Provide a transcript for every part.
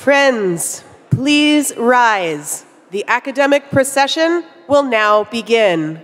Friends, please rise. The academic procession will now begin.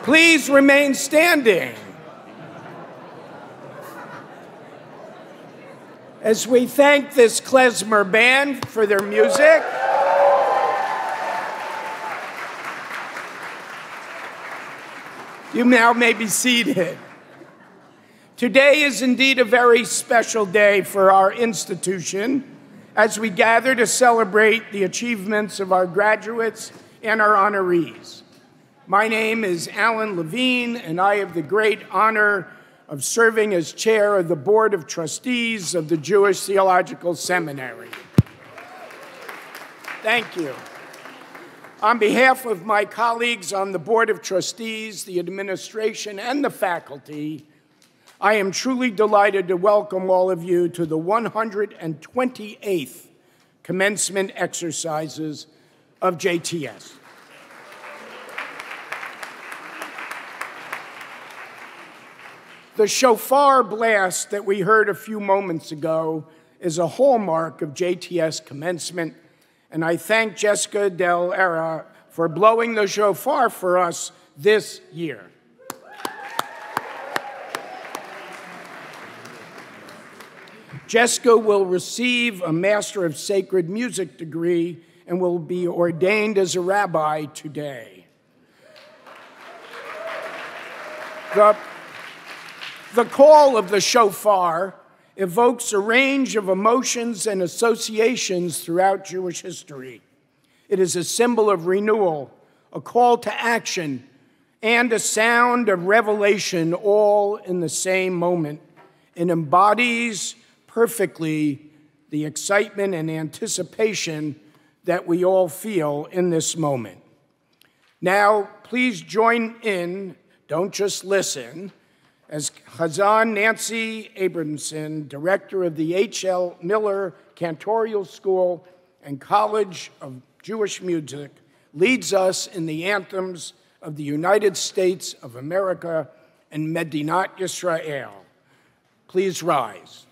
Please remain standing as we thank this klezmer band for their music. You now may be seated. Today is indeed a very special day for our institution as we gather to celebrate the achievements of our graduates and our honorees. My name is Alan Levine, and I have the great honor of serving as chair of the Board of Trustees of the Jewish Theological Seminary. Thank you. On behalf of my colleagues on the Board of Trustees, the administration, and the faculty, I am truly delighted to welcome all of you to the 128th commencement exercises of JTS. The shofar blast that we heard a few moments ago is a hallmark of JTS Commencement, and I thank Jessica Del Era for blowing the shofar for us this year. Jessica will receive a Master of Sacred Music degree and will be ordained as a rabbi today. The call of the shofar evokes a range of emotions and associations throughout Jewish history. It is a symbol of renewal, a call to action, and a sound of revelation all in the same moment. It embodies perfectly the excitement and anticipation that we all feel in this moment. Now, please join in, don't just listen, as Chazan Nancy Abramson, director of the H.L. Miller Cantorial School and College of Jewish Music, leads us in the anthems of the United States of America and Medinat Yisrael. Please rise.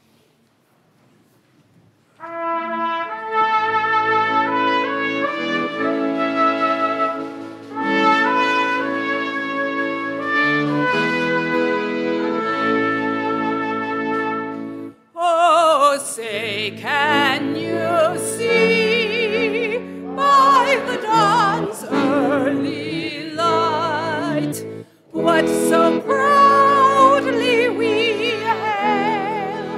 Say, can you see by the dawn's early light what so proudly we hail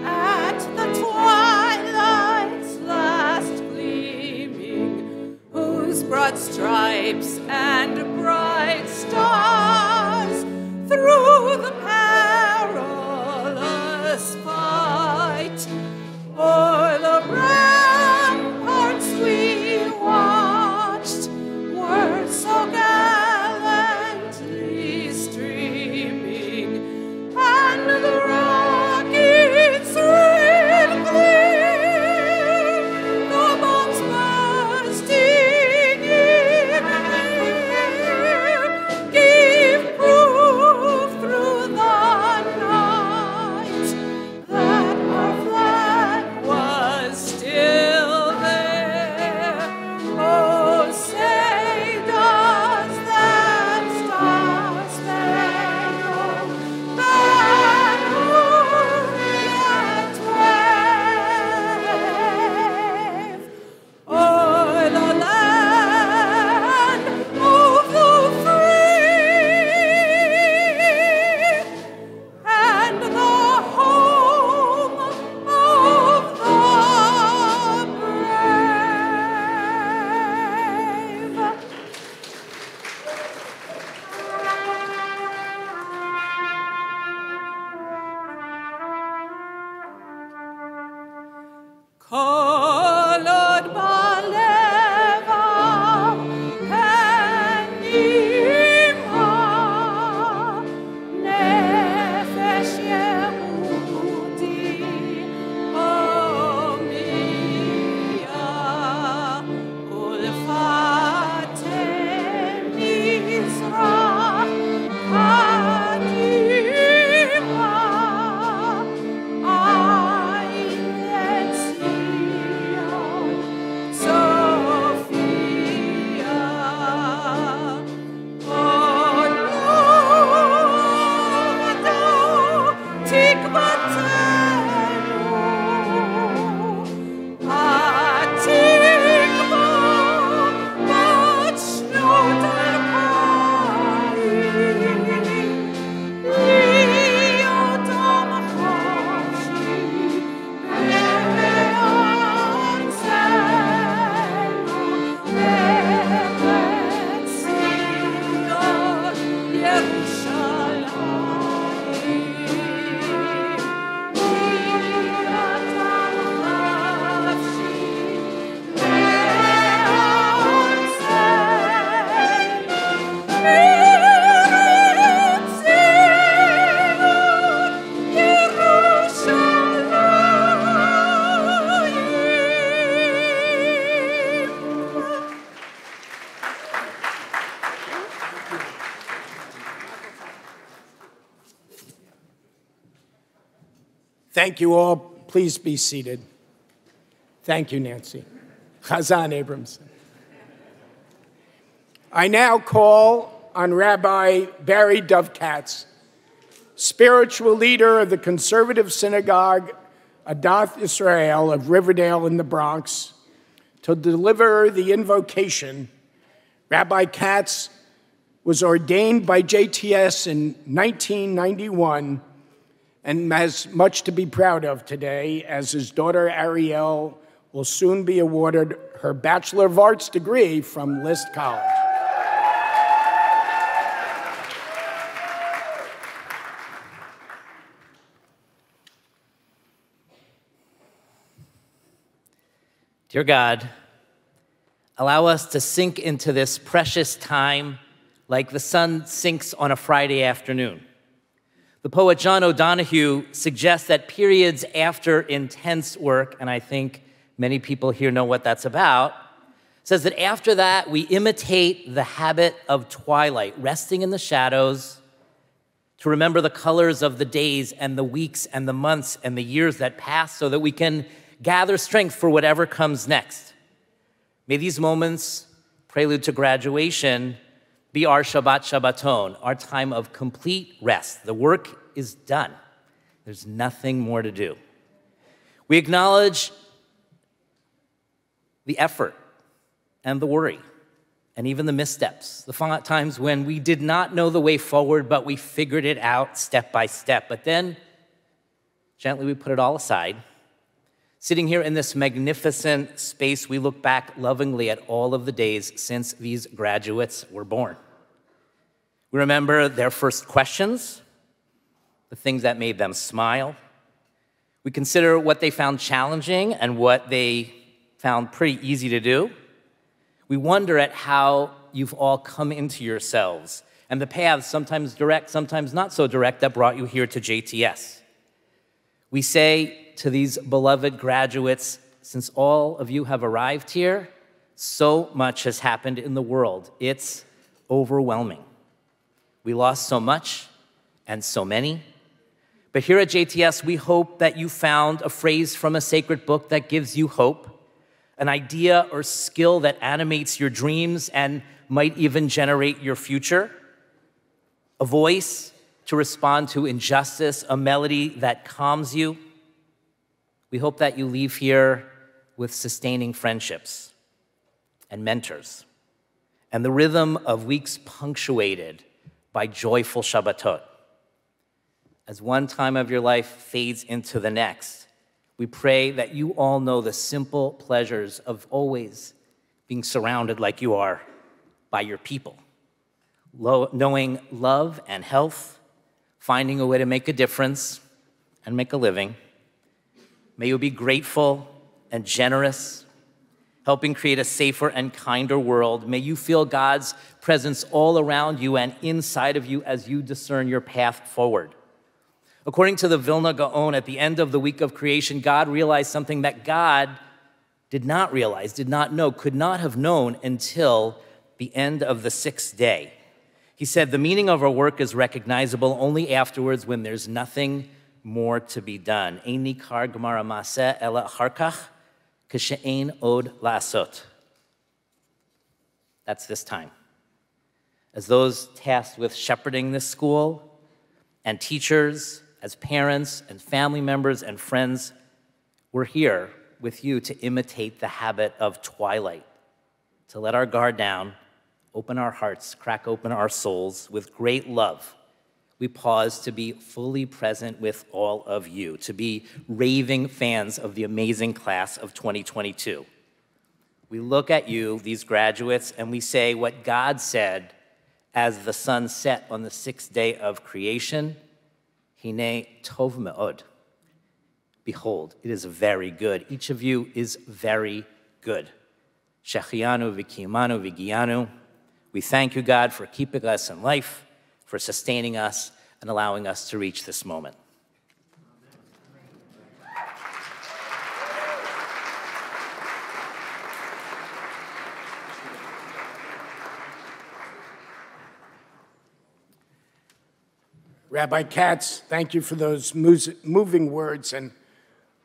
at the twilight's last gleaming, whose broad stripes and bright stars through the perilous fight o'er the ramparts we watched were so gallantly streaming, and the rockets red gleam, the bombs bursting in air, gave proof through the night that our flag was still there. Oh, say does that star-spangled banner yet wave o'er the land of the free and the home of the brave. Colored baleva penima nefesh Yehudi omia ulfatem Mizrach kadima ein letzim Thank you all. Please be seated. Thank you, Nancy. Chazan Abramson. I now call on Rabbi Barry Dovkatz, spiritual leader of the conservative synagogue Adath Israel of Riverdale in the Bronx, to deliver the invocation. Rabbi Katz was ordained by JTS in 1991 and has much to be proud of today, as his daughter Ariel will soon be awarded her Bachelor of Arts degree from List College. Dear God, allow us to sink into this precious time like the sun sinks on a Friday afternoon. The poet John O'Donohue suggests that periods after intense work, and I think many people here know what that's about, says that after that we imitate the habit of twilight, resting in the shadows to remember the colors of the days and the weeks and the months and the years that pass so that we can gather strength for whatever comes next. May these moments, prelude to graduation, be our Shabbat Shabbaton, our time of complete rest. The work is done. There's nothing more to do. We acknowledge the effort and the worry and even the missteps, the times when we did not know the way forward, but we figured it out step by step. But then, gently we put it all aside. Sitting here in this magnificent space, we look back lovingly at all of the days since these graduates were born. We remember their first questions, the things that made them smile. We consider what they found challenging and what they found pretty easy to do. We wonder at how you've all come into yourselves and the paths, sometimes direct, sometimes not so direct, that brought you here to JTS. We say to these beloved graduates, since all of you have arrived here, so much has happened in the world. It's overwhelming. We lost so much and so many. But here at JTS, we hope that you found a phrase from a sacred book that gives you hope, an idea or skill that animates your dreams and might even generate your future, a voice to respond to injustice, a melody that calms you. We hope that you leave here with sustaining friendships and mentors and the rhythm of weeks punctuated by joyful Shabbatot. As one time of your life fades into the next, we pray that you all know the simple pleasures of always being surrounded like you are by your people, knowing love and health, finding a way to make a difference and make a living. May you be grateful and generous, helping create a safer and kinder world. May you feel God's presence all around you and inside of you as you discern your path forward. According to the Vilna Gaon, at the end of the week of creation, God realized something that God did not realize, did not know, could not have known until the end of the sixth day. He said, the meaning of our work is recognizable only afterwards when there's nothing more to be done. Ein nikar gemara maseh ela achar kach kashe'ein od la'asot. That's this time. As those tasked with shepherding this school, and teachers, as parents and family members and friends, we're here with you to imitate the habit of twilight, to let our guard down, open our hearts, crack open our souls with great love. We pause to be fully present with all of you, to be raving fans of the amazing class of 2022. We look at you, these graduates, and we say what God said as the sun set on the sixth day of creation, Hine tov me'od. Behold, it is very good. Each of you is very good. Shechianu v'kiyamanu v'giyanu. We thank you, God, for keeping us in life, for sustaining us and allowing us to reach this moment. Rabbi Katz, thank you for those moving words, and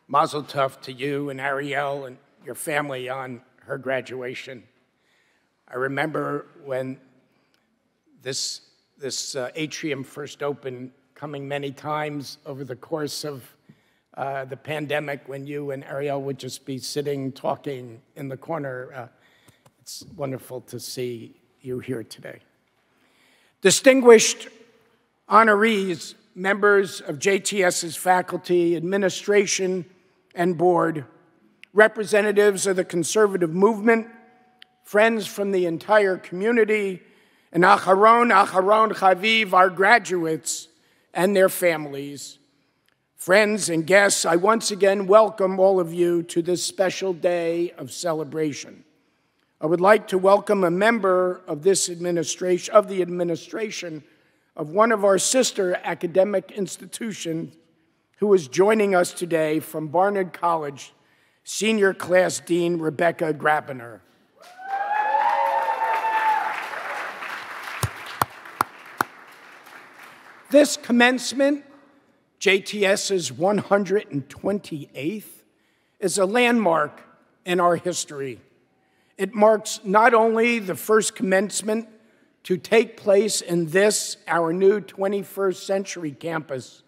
mazel tov to you and Ariel and your family on her graduation. I remember when this atrium first opened, coming many times over the course of the pandemic, when you and Ariel would just be sitting, talking in the corner. It's wonderful to see you here today. Distinguished honorees, members of JTS's faculty, administration, and board, representatives of the conservative movement, friends from the entire community, and Acharon Chaviv, our graduates and their families. Friends and guests, I once again welcome all of you to this special day of celebration. I would like to welcome a member of this administration, of one of our sister academic institutions, who is joining us today from Barnard College, Senior Class Dean Rebecca Grabiner. This commencement, JTS's 128th, is a landmark in our history. It marks not only the first commencement to take place in this, our new 21st century campus,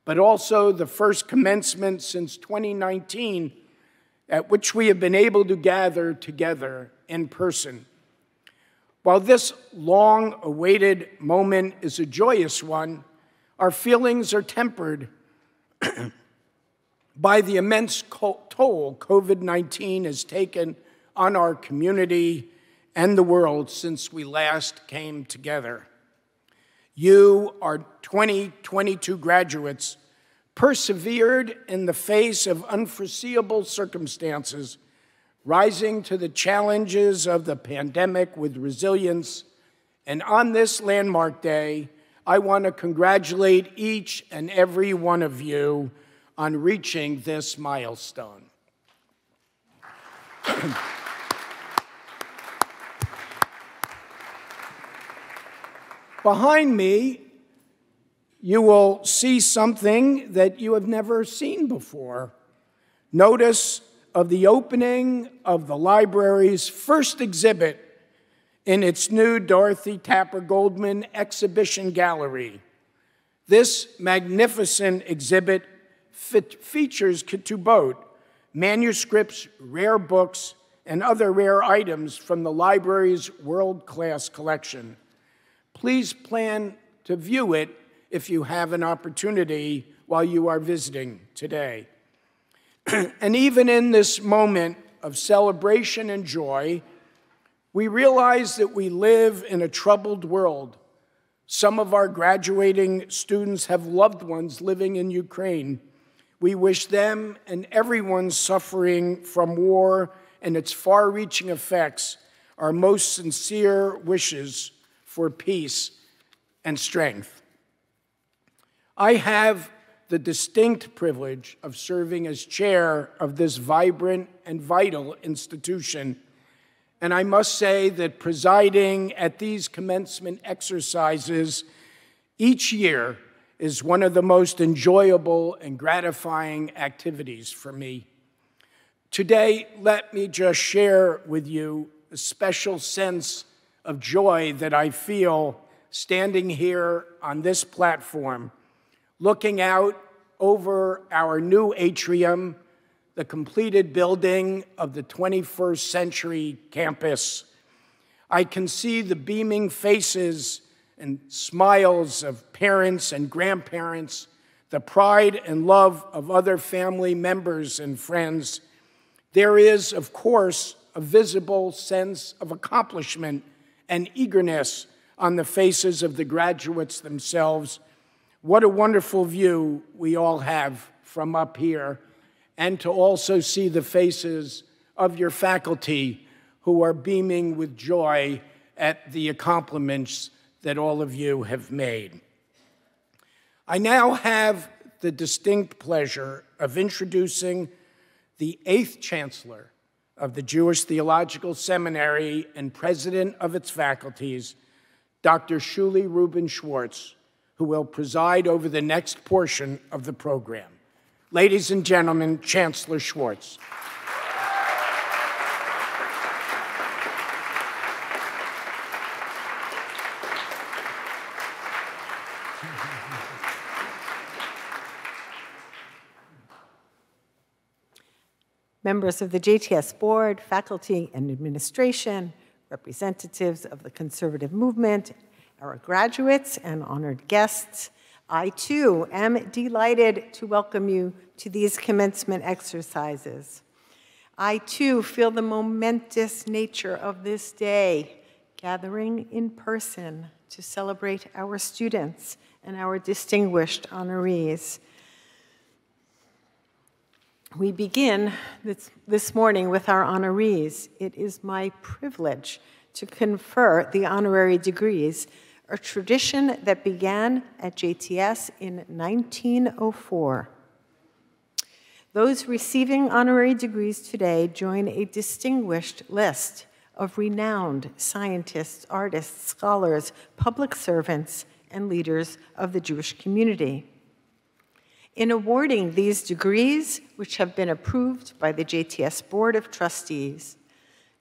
but also the first commencement since 2019 at which we have been able to gather together in person. While this long-awaited moment is a joyous one, our feelings are tempered by the immense toll COVID-19 has taken on our community and the world since we last came together. You, our 2022 graduates, persevered in the face of unforeseeable circumstances, rising to the challenges of the pandemic with resilience. And on this landmark day, I want to congratulate each and every one of you on reaching this milestone. Behind me, you will see something that you have never seen before. Notice of the opening of the library's first exhibit in its new Dorothy Tapper Goldman exhibition gallery. This magnificent exhibit features ketubot, manuscripts, rare books, and other rare items from the library's world-class collection. Please plan to view it if you have an opportunity while you are visiting today. And even in this moment of celebration and joy, we realize that we live in a troubled world. Some of our graduating students have loved ones living in Ukraine. We wish them and everyone suffering from war and its far-reaching effects our most sincere wishes for peace and strength. I have the distinct privilege of serving as chair of this vibrant and vital institution, and I must say that presiding at these commencement exercises each year is one of the most enjoyable and gratifying activities for me. Today, let me just share with you a special sense of joy that I feel standing here on this platform, looking out over our new atrium, the completed building of the 21st century campus. I can see the beaming faces and smiles of parents and grandparents, the pride and love of other family members and friends. There is, of course, a visible sense of accomplishment and eagerness on the faces of the graduates themselves. What a wonderful view we all have from up here, and to also see the faces of your faculty who are beaming with joy at the accomplishments that all of you have made. I now have the distinct pleasure of introducing the 8th Chancellor of the Jewish Theological Seminary and President of its faculties, Dr. Shuli Rubin Schwartz, who will preside over the next portion of the program. Ladies and gentlemen, Chancellor Schwartz. Members of the JTS Board, faculty and administration, representatives of the conservative movement, our graduates and honored guests, I too am delighted to welcome you to these commencement exercises. I too feel the momentous nature of this day, gathering in person to celebrate our students and our distinguished honorees. We begin this morning with our honorees. It is my privilege to confer the honorary degrees, a tradition that began at JTS in 1904. Those receiving honorary degrees today join a distinguished list of renowned scientists, artists, scholars, public servants, and leaders of the Jewish community. In awarding these degrees, which have been approved by the JTS Board of Trustees,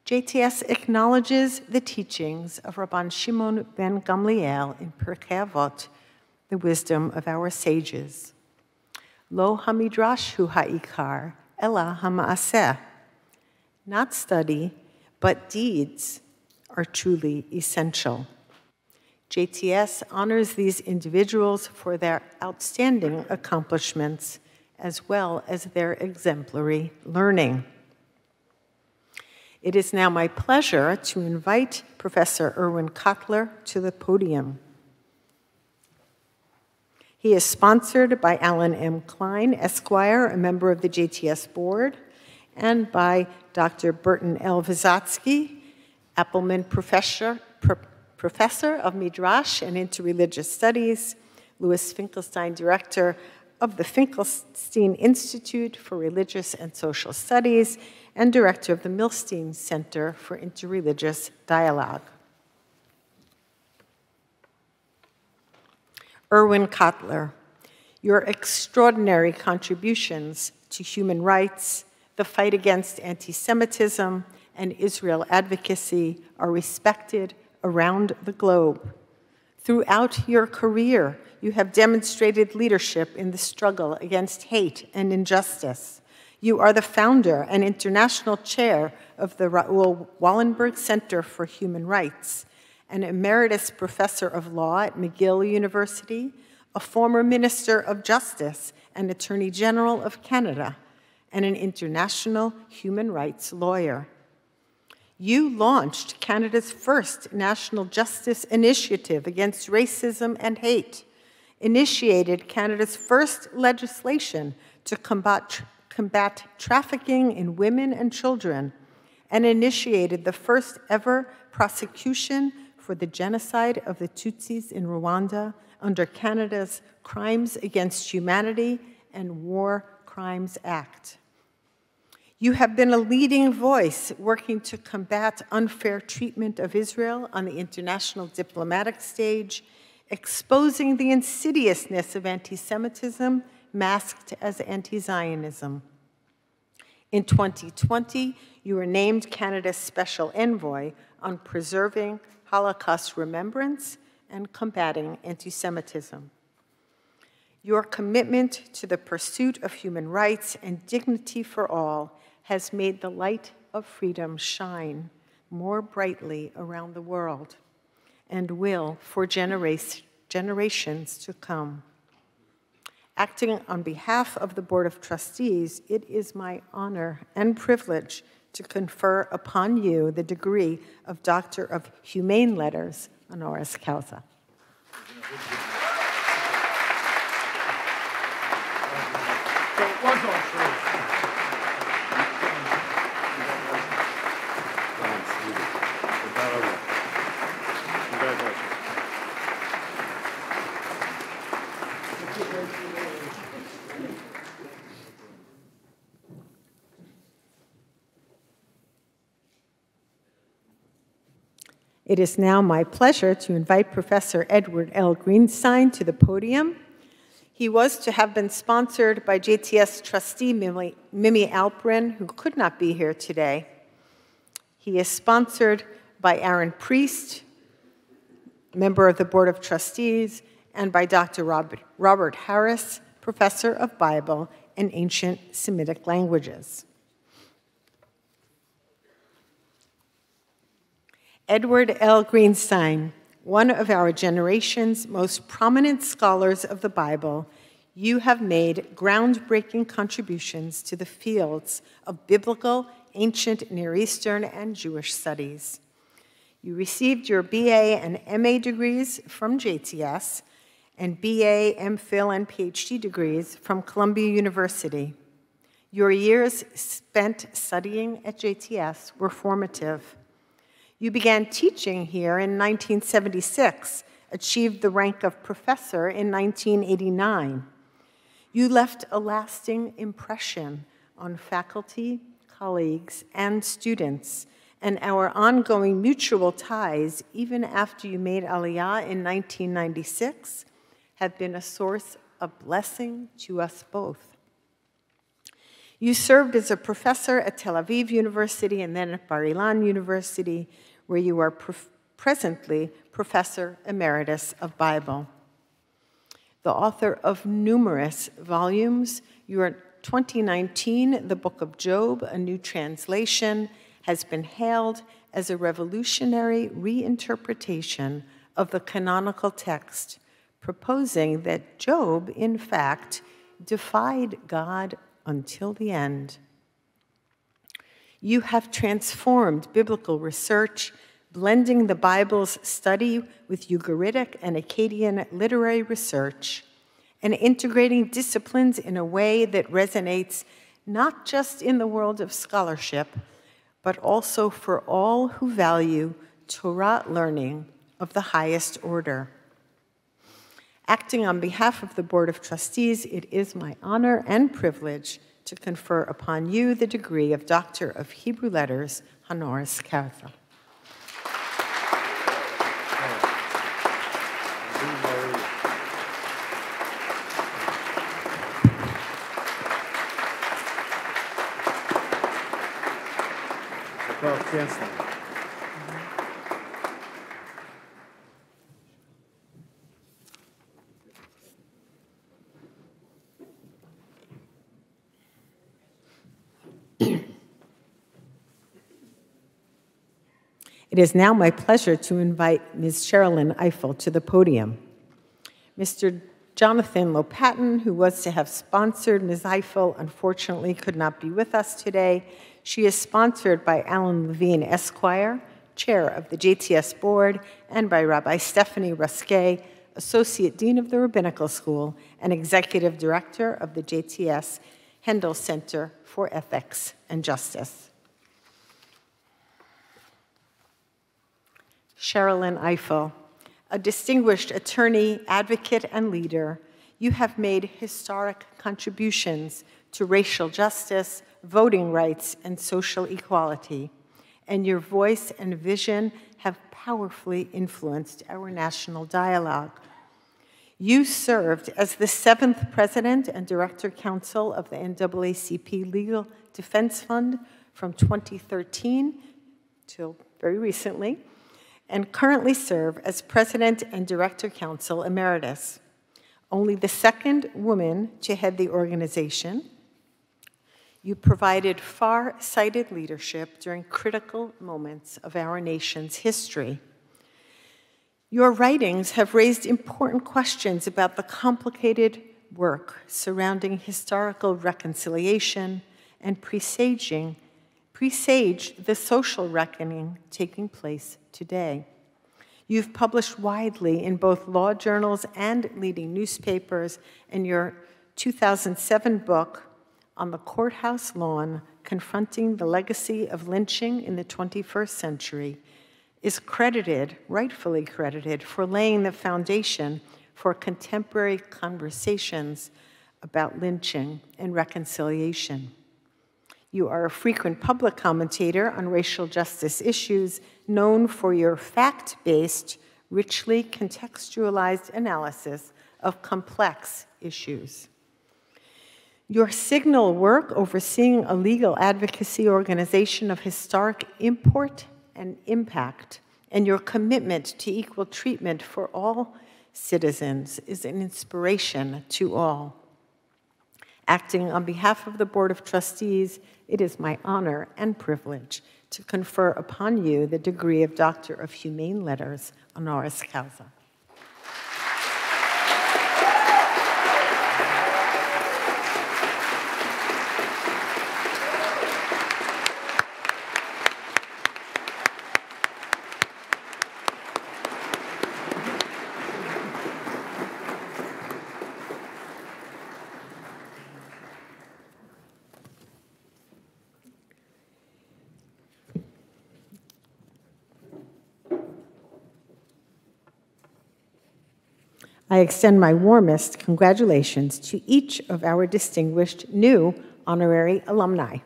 JTS acknowledges the teachings of Rabban Shimon ben Gamliel in Pirkei Avot, the wisdom of our sages. Lo hamidrash hu ha'ikar, ela hama'aseh. Not study, but deeds are truly essential. JTS honors these individuals for their outstanding accomplishments as well as their exemplary learning. It is now my pleasure to invite Professor Irwin Cutler to the podium. He is sponsored by Alan M. Klein, Esquire, a member of the JTS Board, and by Dr. Burton L. Visotsky, Appleman Professor of Midrash and Interreligious Studies, Louis Finkelstein, Director of the Finkelstein Institute for Religious and Social Studies, and Director of the Milstein Center for Interreligious Dialogue. Irwin Cutler, your extraordinary contributions to human rights, the fight against anti-Semitism, and Israel advocacy are respected around the globe. Throughout your career, you have demonstrated leadership in the struggle against hate and injustice. You are the founder and international chair of the Raoul Wallenberg Center for Human Rights, an emeritus professor of law at McGill University, a former minister of justice and attorney general of Canada, and an international human rights lawyer. You launched Canada's first national justice initiative against racism and hate, initiated Canada's first legislation to combat trafficking in women and children, and initiated the first ever prosecution for the genocide of the Tutsis in Rwanda under Canada's Crimes Against Humanity and War Crimes Act. You have been a leading voice working to combat unfair treatment of Israel on the international diplomatic stage, exposing the insidiousness of anti-Semitism masked as anti-Zionism. In 2020, you were named Canada's Special Envoy on preserving Holocaust remembrance and combating anti-Semitism. Your commitment to the pursuit of human rights and dignity for all has made the light of freedom shine more brightly around the world and will for generations to come. Acting on behalf of the Board of Trustees, it is my honor and privilege to confer upon you the degree of Doctor of Humane Letters, honoris causa. It is now my pleasure to invite Professor Edward L. Greenstein to the podium. He was to have been sponsored by JTS trustee Mimi Alperin, who could not be here today. He is sponsored by Aaron Priest, member of the Board of Trustees, and by Dr. Robert Harris, Professor of Bible and Ancient Semitic Languages. Edward L. Greenstein, one of our generation's most prominent scholars of the Bible, you have made groundbreaking contributions to the fields of biblical, ancient Near Eastern, and Jewish studies. You received your BA and MA degrees from JTS and BA, MPhil, and PhD degrees from Columbia University. Your years spent studying at JTS were formative. You began teaching here in 1976, achieved the rank of professor in 1989. You left a lasting impression on faculty, colleagues, and students, and our ongoing mutual ties, even after you made Aliyah in 1996, have been a source of blessing to us both. You served as a professor at Tel Aviv University and then at Bar Ilan University, where you are presently Professor Emeritus of Bible. The author of numerous volumes, your 2019 The Book of Job, a new translation, has been hailed as a revolutionary reinterpretation of the canonical text, proposing that Job, in fact, defied God until the end. You have transformed biblical research, blending the Bible's study with Ugaritic and Akkadian literary research, and integrating disciplines in a way that resonates not just in the world of scholarship, but also for all who value Torah learning of the highest order. Acting on behalf of the Board of Trustees, it is my honor and privilege to confer upon you the degree of Doctor of Hebrew Letters, honoris causa. It is now my pleasure to invite Ms. Sherilyn Eiffel to the podium. Mr. Jonathan Lopatin, who was to have sponsored Ms. Eiffel, unfortunately could not be with us today. She is sponsored by Alan Levine, Esquire, Chair of the JTS Board, and by Rabbi Stephanie Ruskay, Associate Dean of the Rabbinical School and Executive Director of the JTS Hendel Center for Ethics and Justice. Sherilyn Eiffel, a distinguished attorney, advocate, and leader, you have made historic contributions to racial justice, voting rights, and social equality, and your voice and vision have powerfully influenced our national dialogue. You served as the 7th President and Director Counsel of the NAACP Legal Defense Fund from 2013 till very recently, and currently serve as President and Director Counsel Emeritus. Only the 2nd woman to head the organization, you provided far-sighted leadership during critical moments of our nation's history. Your writings have raised important questions about the complicated work surrounding historical reconciliation and presaged the social reckoning taking place today. You've published widely in both law journals and leading newspapers, and your 2007 book, On the Courthouse Lawn, Confronting the Legacy of Lynching in the 21st Century, is credited, rightfully credited, for laying the foundation for contemporary conversations about lynching and reconciliation. You are a frequent public commentator on racial justice issues, known for your fact-based, richly contextualized analysis of complex issues. Your signal work overseeing a legal advocacy organization of historic import and impact, and your commitment to equal treatment for all citizens is an inspiration to all. Acting on behalf of the Board of Trustees, it is my honor and privilege to confer upon you the degree of Doctor of Humane Letters, honoris causa. I extend my warmest congratulations to each of our distinguished new honorary alumni.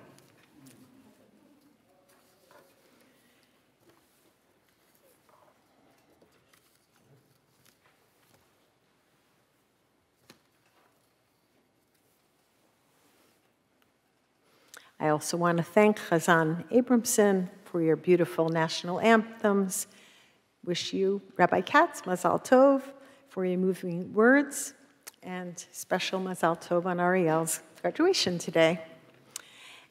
I also want to thank Chazan Abramson for your beautiful national anthems. Wish you, Rabbi Katz, Mazal Tov, for your moving words, and special Mazal Tov on Ariel's graduation today.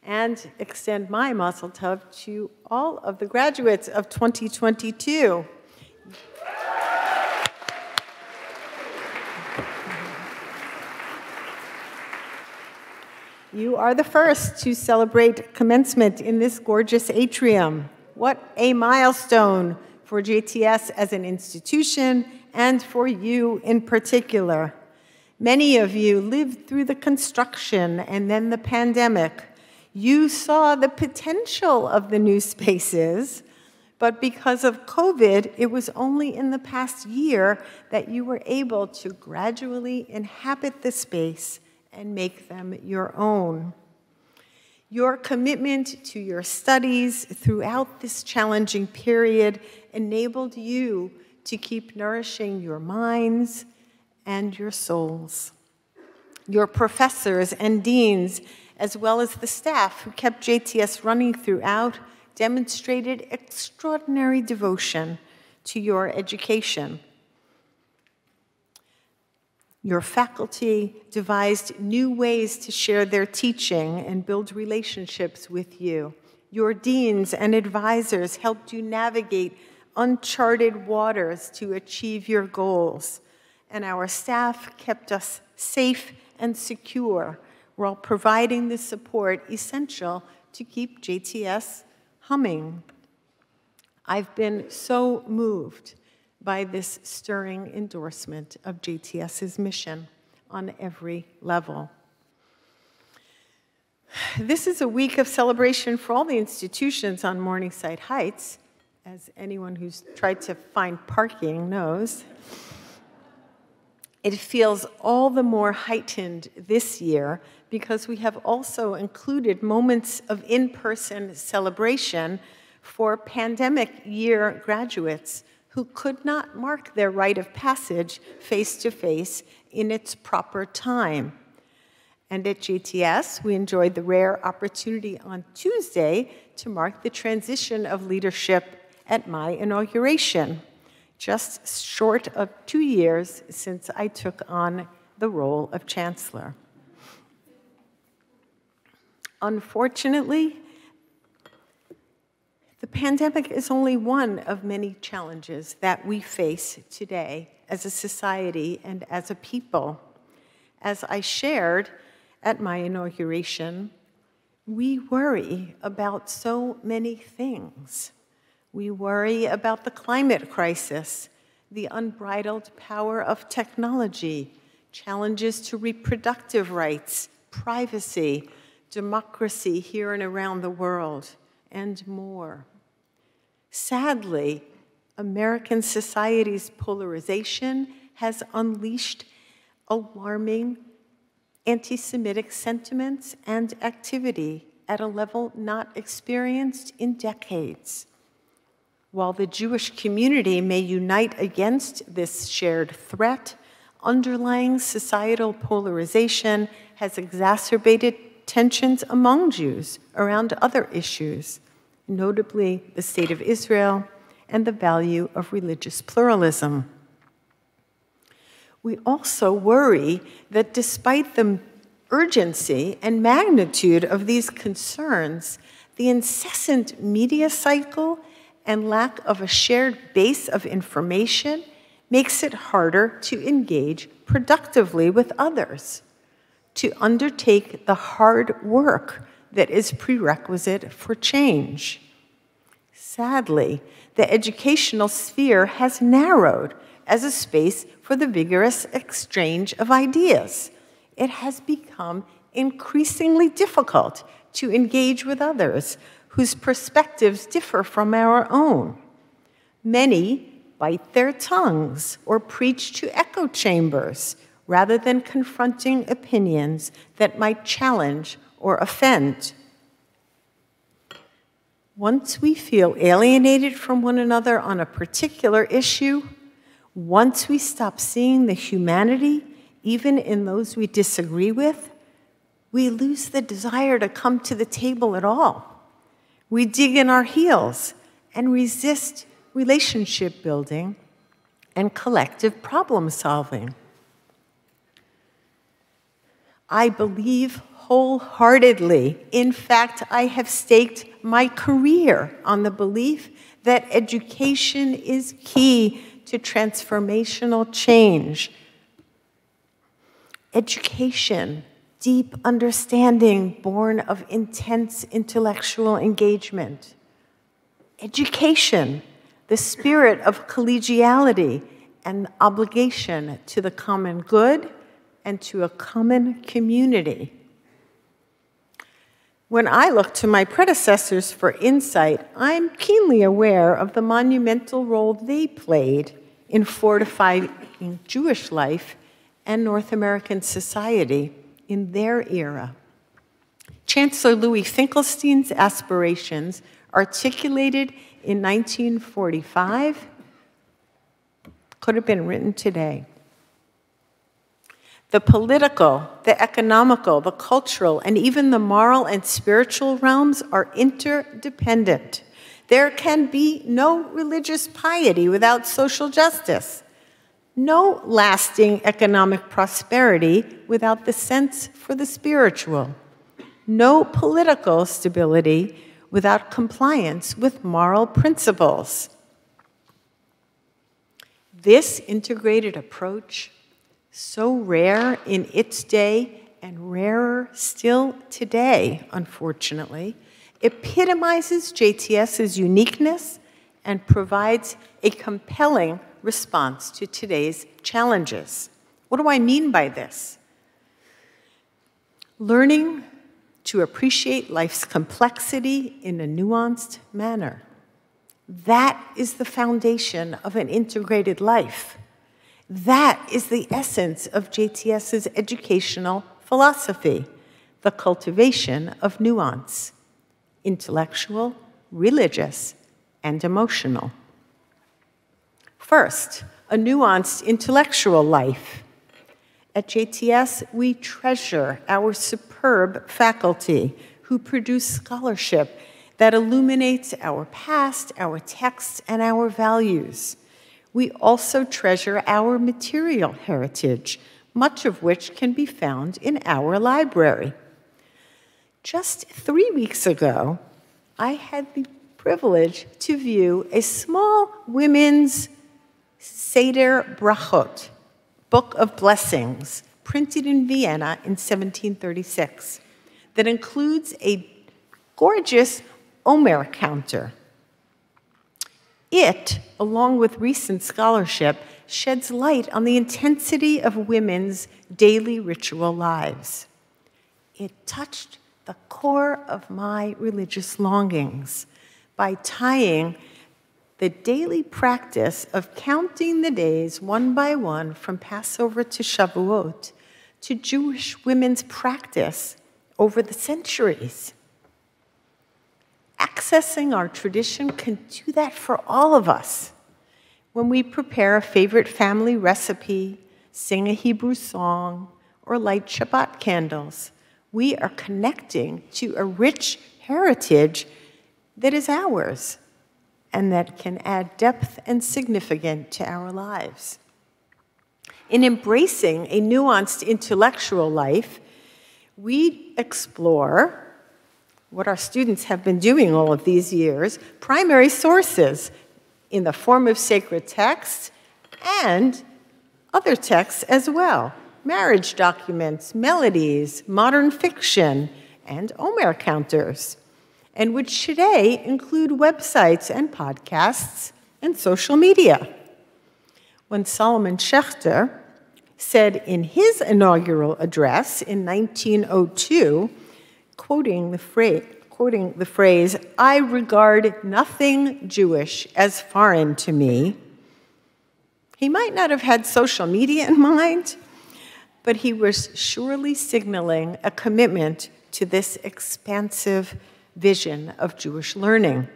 And extend my Mazal Tov to all of the graduates of 2022. You are the first to celebrate commencement in this gorgeous atrium. What a milestone for JTS as an institution and for you in particular. Many of you lived through the construction and then the pandemic. You saw the potential of the new spaces, but because of COVID, it was only in the past year that you were able to gradually inhabit the space and make them your own. Your commitment to your studies throughout this challenging period enabled you to keep nourishing your minds and your souls. Your professors and deans, as well as the staff who kept JTS running throughout, demonstrated extraordinary devotion to your education. Your faculty devised new ways to share their teaching and build relationships with you. Your deans and advisors helped you navigate uncharted waters to achieve your goals. And our staff kept us safe and secure while providing the support essential to keep JTS humming. I've been so moved by this stirring endorsement of JTS's mission on every level. This is a week of celebration for all the institutions on Morningside Heights, as anyone who's tried to find parking knows. It feels all the more heightened this year because we have also included moments of in-person celebration for pandemic year graduates who could not mark their rite of passage face-to-face in its proper time. And at JTS, we enjoyed the rare opportunity on Tuesday to mark the transition of leadership at my inauguration, just short of 2 years since I took on the role of chancellor. Unfortunately, the pandemic is only one of many challenges that we face today as a society and as a people. As I shared at my inauguration, we worry about so many things. We worry about the climate crisis, the unbridled power of technology, challenges to reproductive rights, privacy, democracy here and around the world, and more. Sadly, American society's polarization has unleashed alarming anti-Semitic sentiments and activity at a level not experienced in decades. While the Jewish community may unite against this shared threat, underlying societal polarization has exacerbated tensions among Jews around other issues, notably the state of Israel and the value of religious pluralism. We also worry that despite the urgency and magnitude of these concerns, the incessant media cycle and lack of a shared base of information makes it harder to engage productively with others, to undertake the hard work that is prerequisite for change. Sadly, the educational sphere has narrowed as a space for the vigorous exchange of ideas. It has become increasingly difficult to engage with others whose perspectives differ from our own. Many bite their tongues or preach to echo chambers rather than confronting opinions that might challenge or offend. Once we feel alienated from one another on a particular issue, once we stop seeing the humanity, even in those we disagree with, we lose the desire to come to the table at all. We dig in our heels and resist relationship building and collective problem solving. I believe wholeheartedly, in fact, I have staked my career on the belief that education is key to transformational change. Education, deep understanding born of intense intellectual engagement. Education, the spirit of collegiality and obligation to the common good and to a common community. When I look to my predecessors for insight, I'm keenly aware of the monumental role they played in fortifying Jewish life and North American society in their era. Chancellor Louis Finkelstein's aspirations, articulated in 1945, could have been written today. The political, the economical, the cultural, and even the moral and spiritual realms are interdependent. There can be no religious piety without social justice, no lasting economic prosperity without the sense for the spiritual, no political stability without compliance with moral principles. This integrated approach, so rare in its day and rarer still today, unfortunately, epitomizes JTS's uniqueness and provides a compelling response to today's challenges. What do I mean by this? Learning to appreciate life's complexity in a nuanced manner. That is the foundation of an integrated life. That is the essence of JTS's educational philosophy, the cultivation of nuance, intellectual, religious, and emotional. First, a nuanced intellectual life. At JTS, we treasure our superb faculty who produce scholarship that illuminates our past, our texts, and our values. We also treasure our material heritage, much of which can be found in our library. Just 3 weeks ago, I had the privilege to view a small women's Seder Brachot, Book of Blessings, printed in Vienna in 1736, that includes a gorgeous Omer counter. It, along with recent scholarship, sheds light on the intensity of women's daily ritual lives. It touched the core of my religious longings by tying the daily practice of counting the days one by one from Passover to Shavuot to Jewish women's practice over the centuries. accessing our tradition can do that for all of us. When we prepare a favorite family recipe, sing a Hebrew song, or light Shabbat candles, we are connecting to a rich heritage that is ours and that can add depth and significance to our lives. In embracing a nuanced intellectual life, we explore what our students have been doing all of these years, primary sources in the form of sacred texts and other texts as well. Marriage documents, melodies, modern fiction, and Omer counters, and which today include websites and podcasts and social media. When Solomon Schechter said in his inaugural address in 1902, quoting the phrase, "I regard nothing Jewish as foreign to me," he might not have had social media in mind, but he was surely signaling a commitment to this expansive vision of Jewish learning.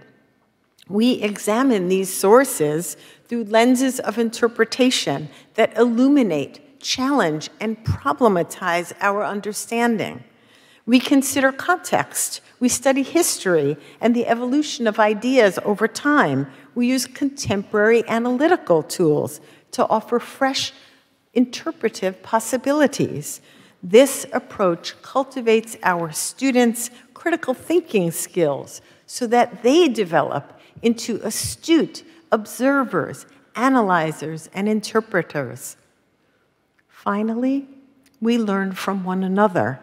We examine these sources through lenses of interpretation that illuminate, challenge, and problematize our understanding. We consider context. We study history and the evolution of ideas over time. We use contemporary analytical tools to offer fresh interpretive possibilities. This approach cultivates our students' critical thinking skills so that they develop into astute observers, analyzers, and interpreters. Finally, we learn from one another.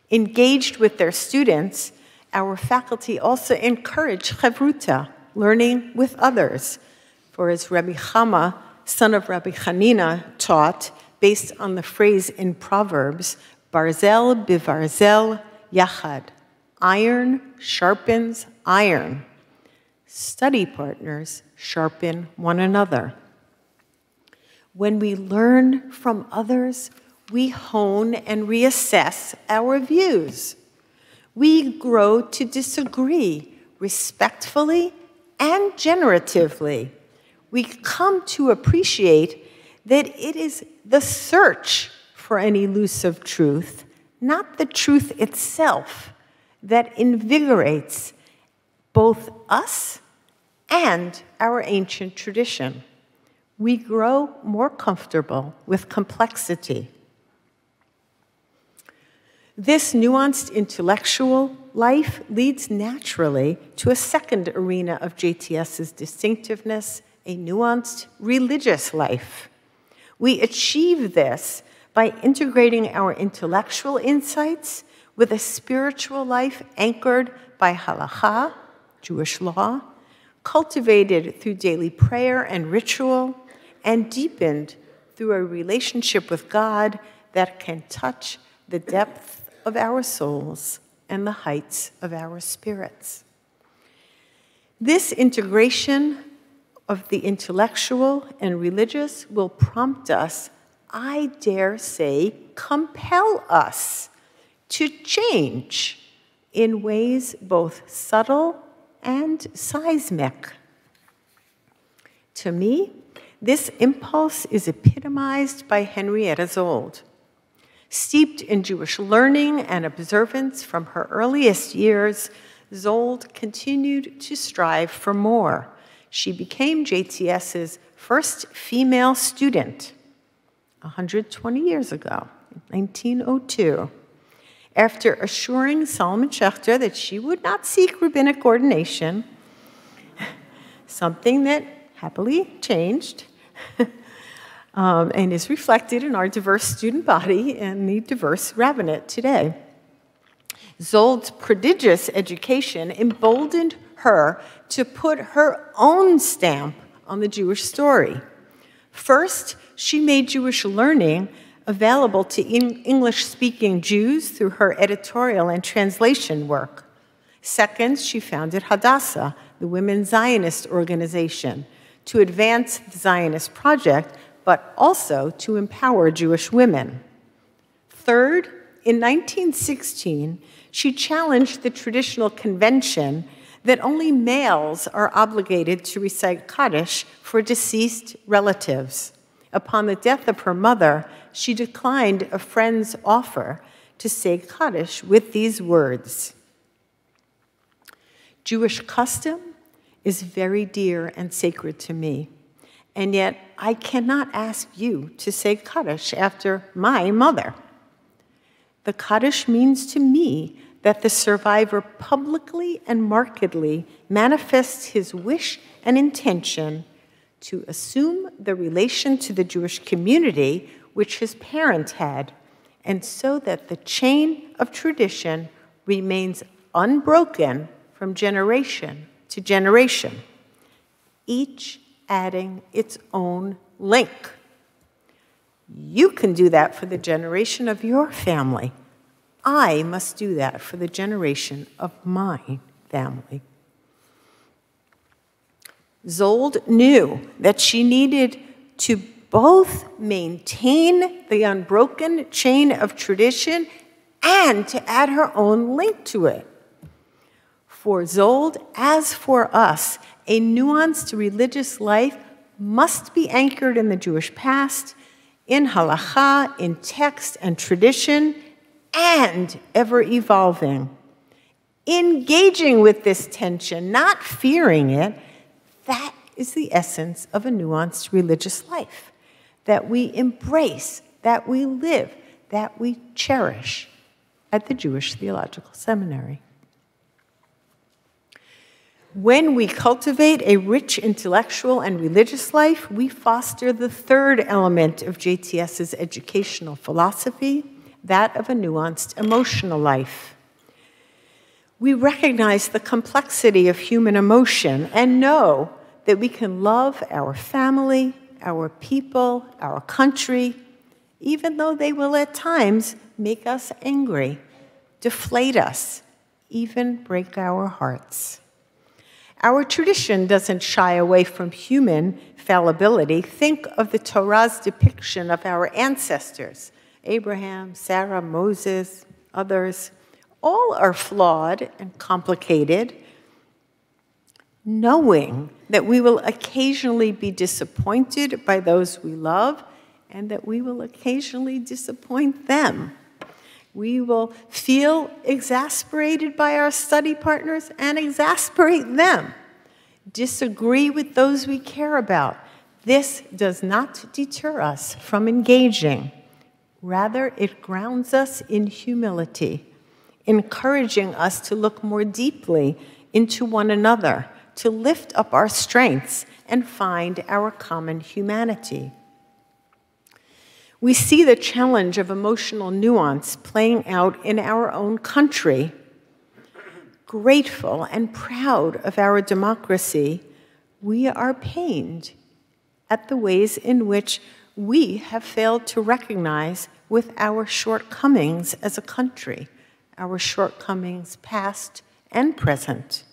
Engaged with their students, our faculty also encourage chavruta, learning with others. For as Rabbi Chama, son of Rabbi Hanina, taught, based on the phrase in Proverbs, barzel bivarzel yachad, iron sharpens iron. Study partners sharpen one another. When we learn from others, we hone and reassess our views. We grow to disagree respectfully and generatively. We come to appreciate that it is the search for an elusive truth, not the truth itself, that invigorates both us and our ancient tradition. We grow more comfortable with complexity. This nuanced intellectual life leads naturally to a second arena of JTS's distinctiveness, a nuanced religious life. We achieve this by integrating our intellectual insights with a spiritual life anchored by halakha, Jewish law, cultivated through daily prayer and ritual, and deepened through a relationship with God that can touch the depth of our souls and the heights of our spirits. This integration of the intellectual and religious will prompt us, I dare say, compel us to change in ways both subtle and seismic. To me, this impulse is epitomized by Henrietta Zold. Steeped in Jewish learning and observance from her earliest years, Zold continued to strive for more. She became JTS's first female student 120 years ago, in 1902. After assuring Solomon Schechter that she would not seek rabbinic ordination, something that happily changed and is reflected in our diverse student body and the diverse rabbinate today. Zold's prodigious education emboldened her to put her own stamp on the Jewish story. First, she made Jewish learning available to English-speaking Jews through her editorial and translation work. Second, she founded Hadassah, the Women's Zionist organization, to advance the Zionist project, but also to empower Jewish women. Third, in 1916, she challenged the traditional convention that only males are obligated to recite Kaddish for deceased relatives. Upon the death of her mother, she declined a friend's offer to say Kaddish with these words. Jewish custom is very dear and sacred to me, and yet I cannot ask you to say Kaddish after my mother. The Kaddish means to me that the survivor publicly and markedly manifests his wish and intention to assume the relation to the Jewish community which his parents had, and so that the chain of tradition remains unbroken from generation to generation, each adding its own link. You can do that for the generation of your family. I must do that for the generation of my family. Zold knew that she needed to both maintain the unbroken chain of tradition and to add her own link to it. For Zold, as for us, a nuanced religious life must be anchored in the Jewish past, in halacha, in text and tradition, and ever evolving. Engaging with this tension, not fearing it, that is the essence of a nuanced religious life, that we embrace, that we live, that we cherish at the Jewish Theological Seminary. When we cultivate a rich intellectual and religious life, we foster the third element of JTS's educational philosophy, that of a nuanced emotional life. We recognize the complexity of human emotion and know that we can love our family, our people, our country, even though they will at times make us angry, deflate us, even break our hearts. Our tradition doesn't shy away from human fallibility. Think of the Torah's depiction of our ancestors, Abraham, Sarah, Moses, others. All are flawed and complicated, knowing that we will occasionally be disappointed by those we love and that we will occasionally disappoint them. We will feel exasperated by our study partners and exasperate them, disagree with those we care about. This does not deter us from engaging. Rather, it grounds us in humility, encouraging us to look more deeply into one another, to lift up our strengths and find our common humanity. We see the challenge of emotional nuance playing out in our own country. Grateful and proud of our democracy, we are pained at the ways in which we have failed to recognize with our shortcomings as a country, our shortcomings past and present,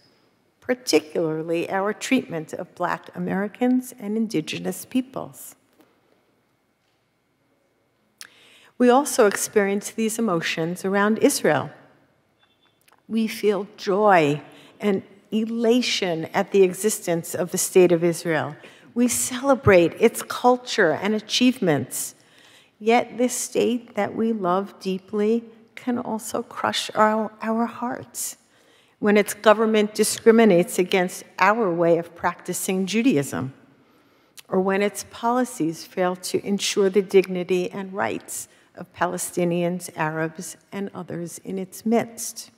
particularly our treatment of Black Americans and Indigenous peoples. We also experience these emotions around Israel. We feel joy and elation at the existence of the State of Israel. We celebrate its culture and achievements. Yet this state that we love deeply can also crush our hearts when its government discriminates against our way of practicing Judaism, or when its policies fail to ensure the dignity and rights of Palestinians, Arabs, and others in its midst.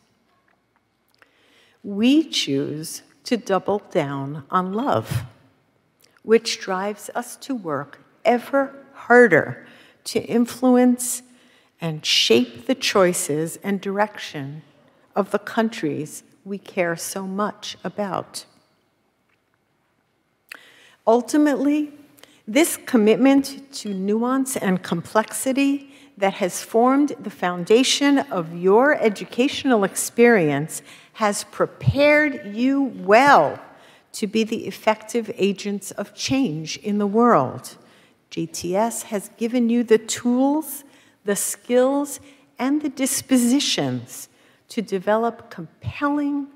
We choose to double down on love, which drives us to work ever harder to influence and shape the choices and direction of the countries we care so much about. Ultimately, this commitment to nuance and complexity that has formed the foundation of your educational experience has prepared you well to be the effective agents of change in the world. JTS has given you the tools, the skills, and the dispositions to develop compelling,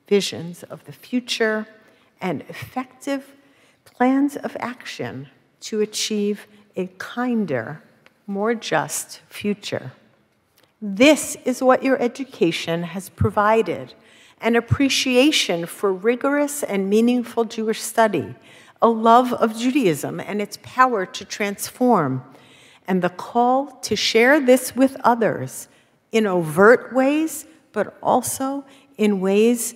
visions of the future, and effective plans of action to achieve a kinder, more just future. This is what your education has provided: an appreciation for rigorous and meaningful Jewish study, a love of Judaism and its power to transform, and the call to share this with others in overt ways, but also in ways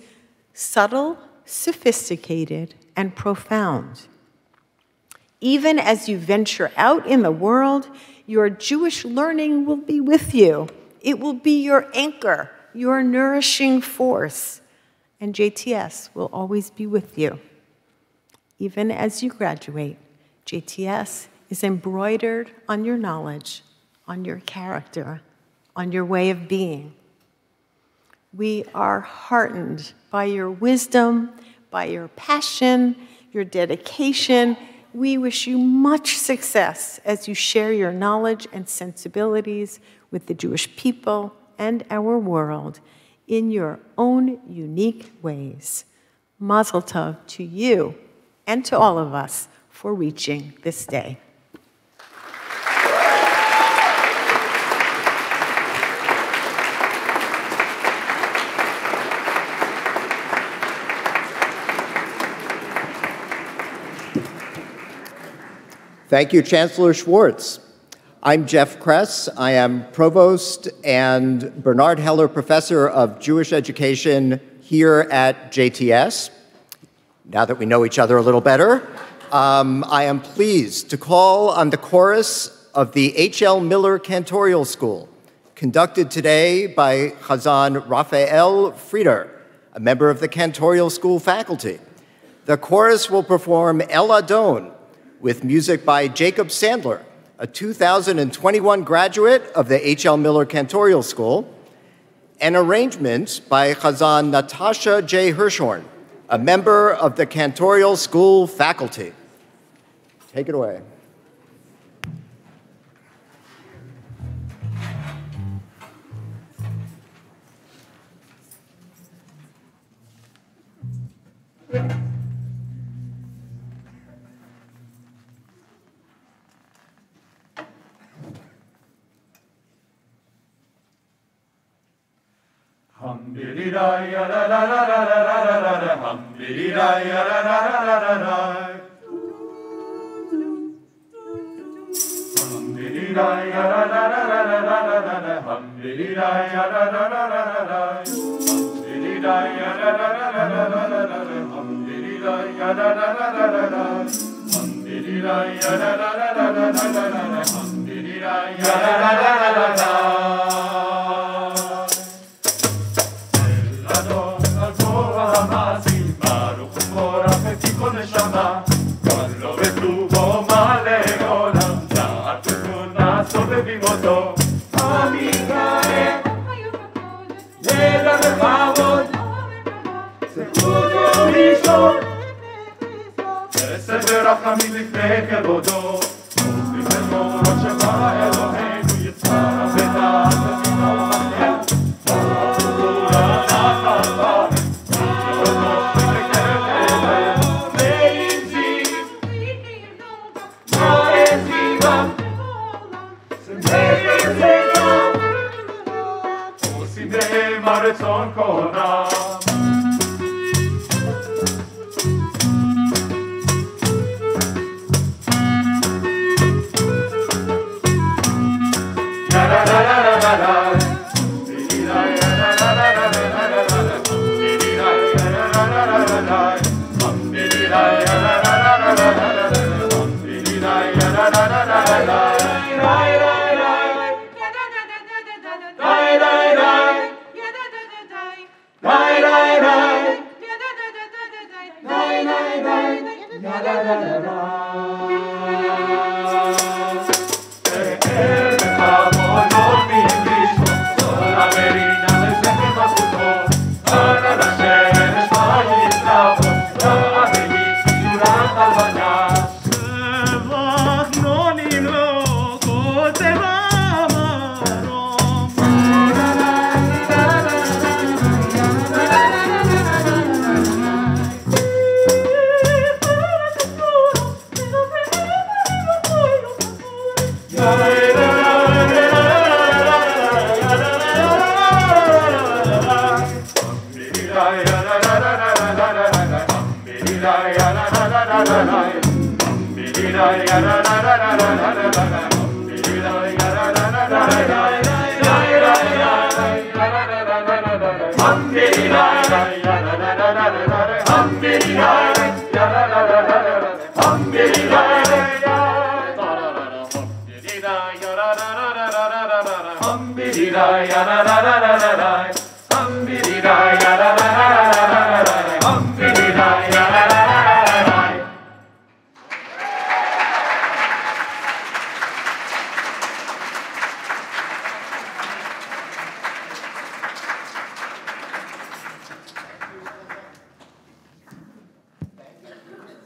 subtle, sophisticated, and profound. Even as you venture out in the world, your Jewish learning will be with you. It will be your anchor, your nourishing force, and JTS will always be with you. Even as you graduate, JTS is embroidered on your knowledge, on your character, on your way of being. We are heartened by your wisdom, by your passion, your dedication. We wish you much success as you share your knowledge and sensibilities with the Jewish people and our world in your own unique ways. Mazel tov to you and to all of us for reaching this day. Thank you, Chancellor Schwartz. I'm Jeff Kress. I am Provost and Bernard Heller Professor of Jewish Education here at JTS. Now that we know each other a little better, I am pleased to call on the chorus of the H.L. Miller Cantorial School, conducted today by Chazan Raphael Frieder, a member of the Cantorial School faculty. The chorus will perform El Adon, with music by Jacob Sandler, a 2021 graduate of the H.L. Miller Cantorial School, an arrangement by Chazan Natasha J. Hirschhorn, a member of the Cantorial School faculty. Take it away.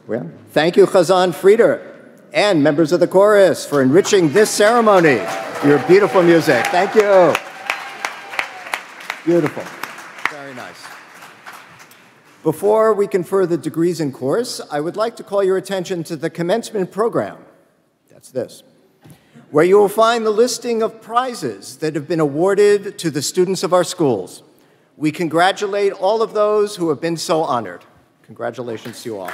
Well, thank you, Chazan Frieder, and members of the chorus for enriching this ceremony. Your beautiful music. Thank you. Beautiful. Very nice. Before we confer the degrees in course, I would like to call your attention to the Commencement Program. That's this, where you will find the listing of prizes that have been awarded to the students of our schools. We congratulate all of those who have been so honored. Congratulations to you all.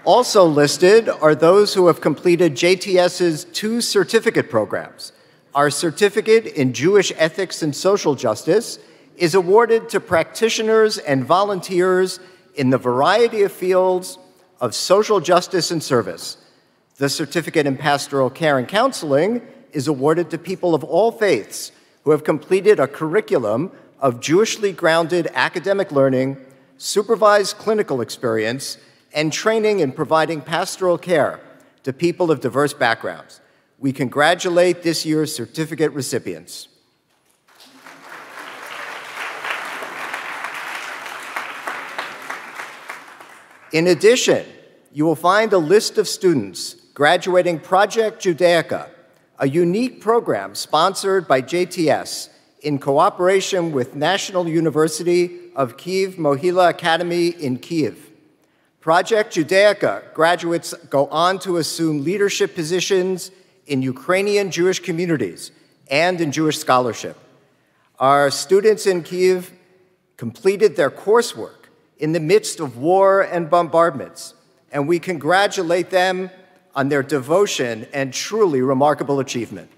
Also listed are those who have completed JTS's 2 certificate programs. Our certificate in Jewish ethics and social justice is awarded to practitioners and volunteers in the variety of fields of social justice and service. The certificate in pastoral care and counseling is awarded to people of all faiths who have completed a curriculum of Jewishly grounded academic learning, supervised clinical experience, and training in providing pastoral care to people of diverse backgrounds. We congratulate this year's certificate recipients. In addition, you will find a list of students graduating Project Judaica, a unique program sponsored by JTS in cooperation with National University of Kyiv Mohila Academy in Kyiv. Project Judaica graduates go on to assume leadership positions in Ukrainian Jewish communities and in Jewish scholarship. Our students in Kyiv completed their coursework in the midst of war and bombardments, and we congratulate them on their devotion and truly remarkable achievement.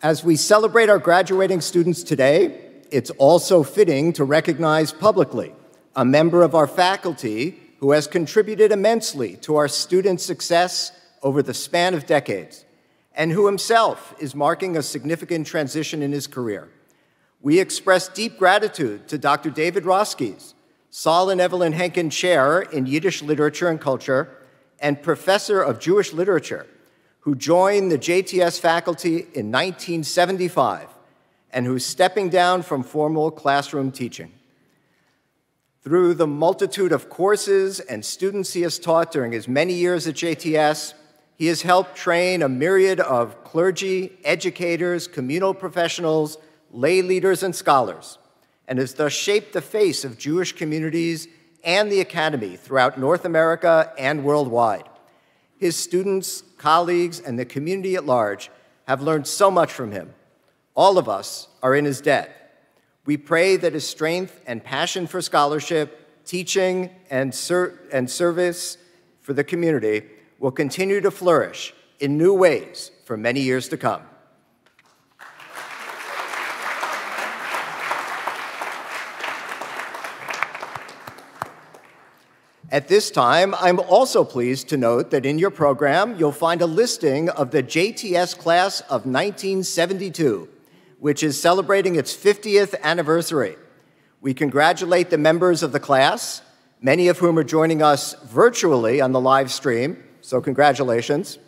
As we celebrate our graduating students today, it's also fitting to recognize publicly a member of our faculty who has contributed immensely to our students' success over the span of decades, and who himself is marking a significant transition in his career. We express deep gratitude to Dr. David Roskis, Saul and Evelyn Henkin Chair in Yiddish Literature and Culture, and Professor of Jewish Literature, who joined the JTS faculty in 1975 and who's stepping down from formal classroom teaching. Through the multitude of courses and students he has taught during his many years at JTS, he has helped train a myriad of clergy, educators, communal professionals, lay leaders, and scholars, and has thus shaped the face of Jewish communities and the academy throughout North America and worldwide. His students, colleagues, and the community at large have learned so much from him. All of us are in his debt. We pray that his strength and passion for scholarship, teaching, and service for the community will continue to flourish in new ways for many years to come. At this time, I'm also pleased to note that in your program, you'll find a listing of the JTS class of 1972, which is celebrating its 50th anniversary. We congratulate the members of the class, many of whom are joining us virtually on the live stream, so congratulations.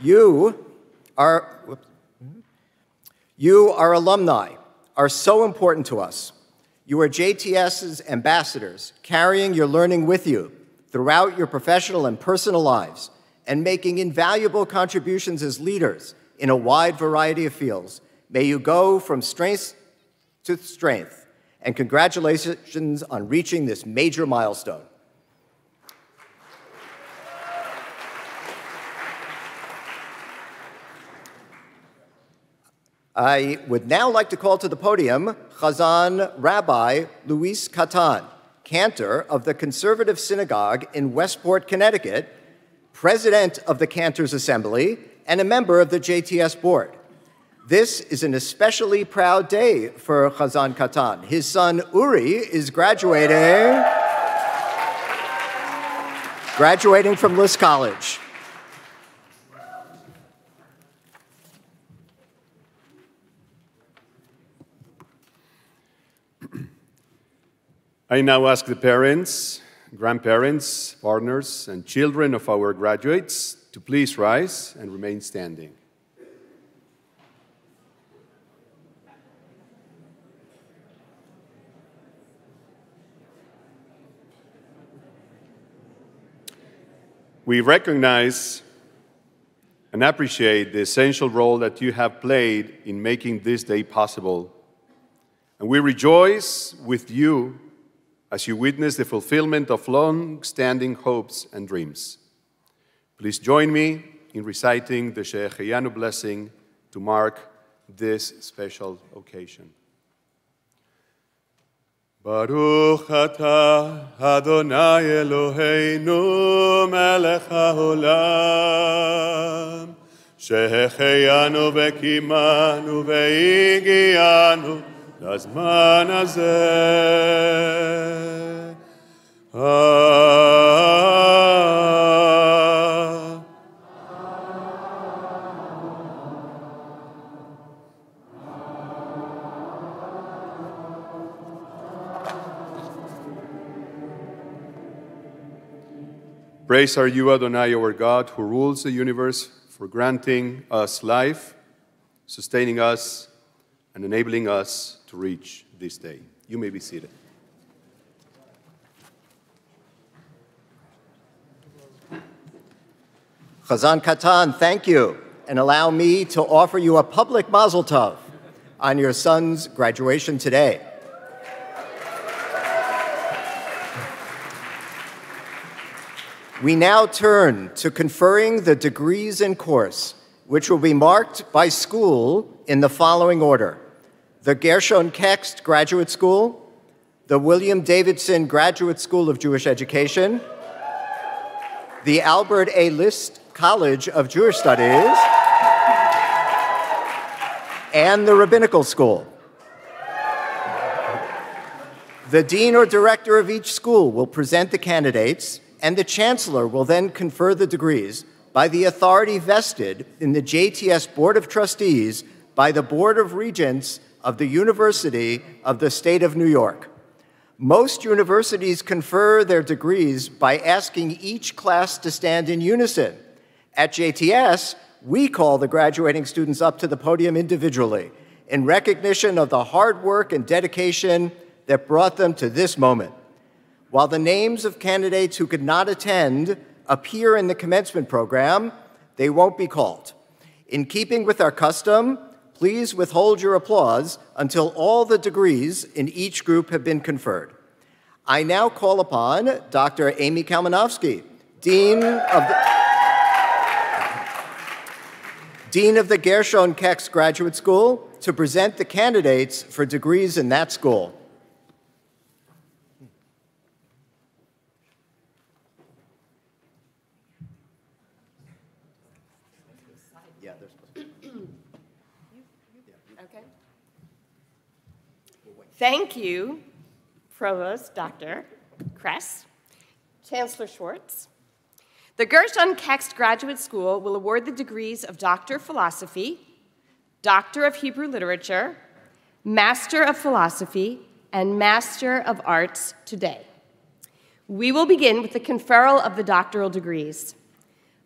You, our alumni, are so important to us. You are JTS's ambassadors, carrying your learning with you throughout your professional and personal lives, and making invaluable contributions as leaders in a wide variety of fields. May you go from strength to strength, and congratulations on reaching this major milestone. I would now like to call to the podium Chazan Rabbi Luis Katan, cantor of the Conservative Synagogue in Westport, Connecticut, president of the Cantors Assembly, and a member of the JTS board. This is an especially proud day for Chazan Katan. His son Uri is graduating from Liss College. I now ask the parents, grandparents, partners, and children of our graduates to please rise and remain standing. We recognize and appreciate the essential role that you have played in making this day possible, and we rejoice with you as you witness the fulfillment of long-standing hopes and dreams. Please join me in reciting the Shehecheyanu blessing to mark this special occasion. Baruch atah Adonai Eloheinu melech haolam, Shehecheyanu vekimanu veigianu לזמן הזה. Praise are you, Adonai, our God, who rules the universe, for granting us life, sustaining us, and enabling us to reach this day. You may be seated. Chazan Katan, thank you, and allow me to offer you a public mazel tov on your son's graduation today. We now turn to conferring the degrees in course, which will be marked by school in the following order: the Gershon Kext Graduate School, the William Davidson Graduate School of Jewish Education, the Albert A. List College of Jewish Studies, and the Rabbinical School. The dean or director of each school will present the candidates, and the chancellor will then confer the degrees by the authority vested in the JTS Board of Trustees by the Board of Regents of the University of the State of New York. Most universities confer their degrees by asking each class to stand in unison. At JTS, we call the graduating students up to the podium individually in recognition of the hard work and dedication that brought them to this moment. While the names of candidates who could not attend appear in the commencement program, they won't be called. In keeping with our custom, please withhold your applause until all the degrees in each group have been conferred. I now call upon Dr. Amy Kalmanovsky, Dean of the Gershon Kext Graduate School, to present the candidates for degrees in that school. Thank you, Provost Dr. Kress, Chancellor Schwartz. The Gershon Kext Graduate School will award the degrees of Doctor of Philosophy, Doctor of Hebrew Literature, Master of Philosophy, and Master of Arts today. We will begin with the conferral of the doctoral degrees.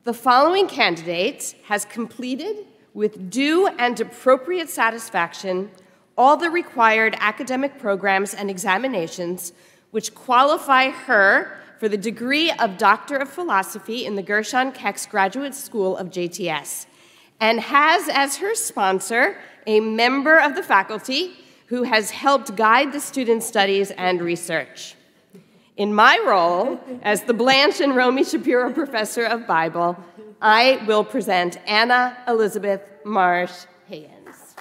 The following candidates has completed with due and appropriate satisfaction all the required academic programs and examinations which qualify her for the degree of Doctor of Philosophy in the Gershon Kext Graduate School of JTS, and has as her sponsor a member of the faculty who has helped guide the students' studies and research. In my role as the Blanche and Romy Shapiro Professor of Bible, I will present Anna Elizabeth Marsh Higgins.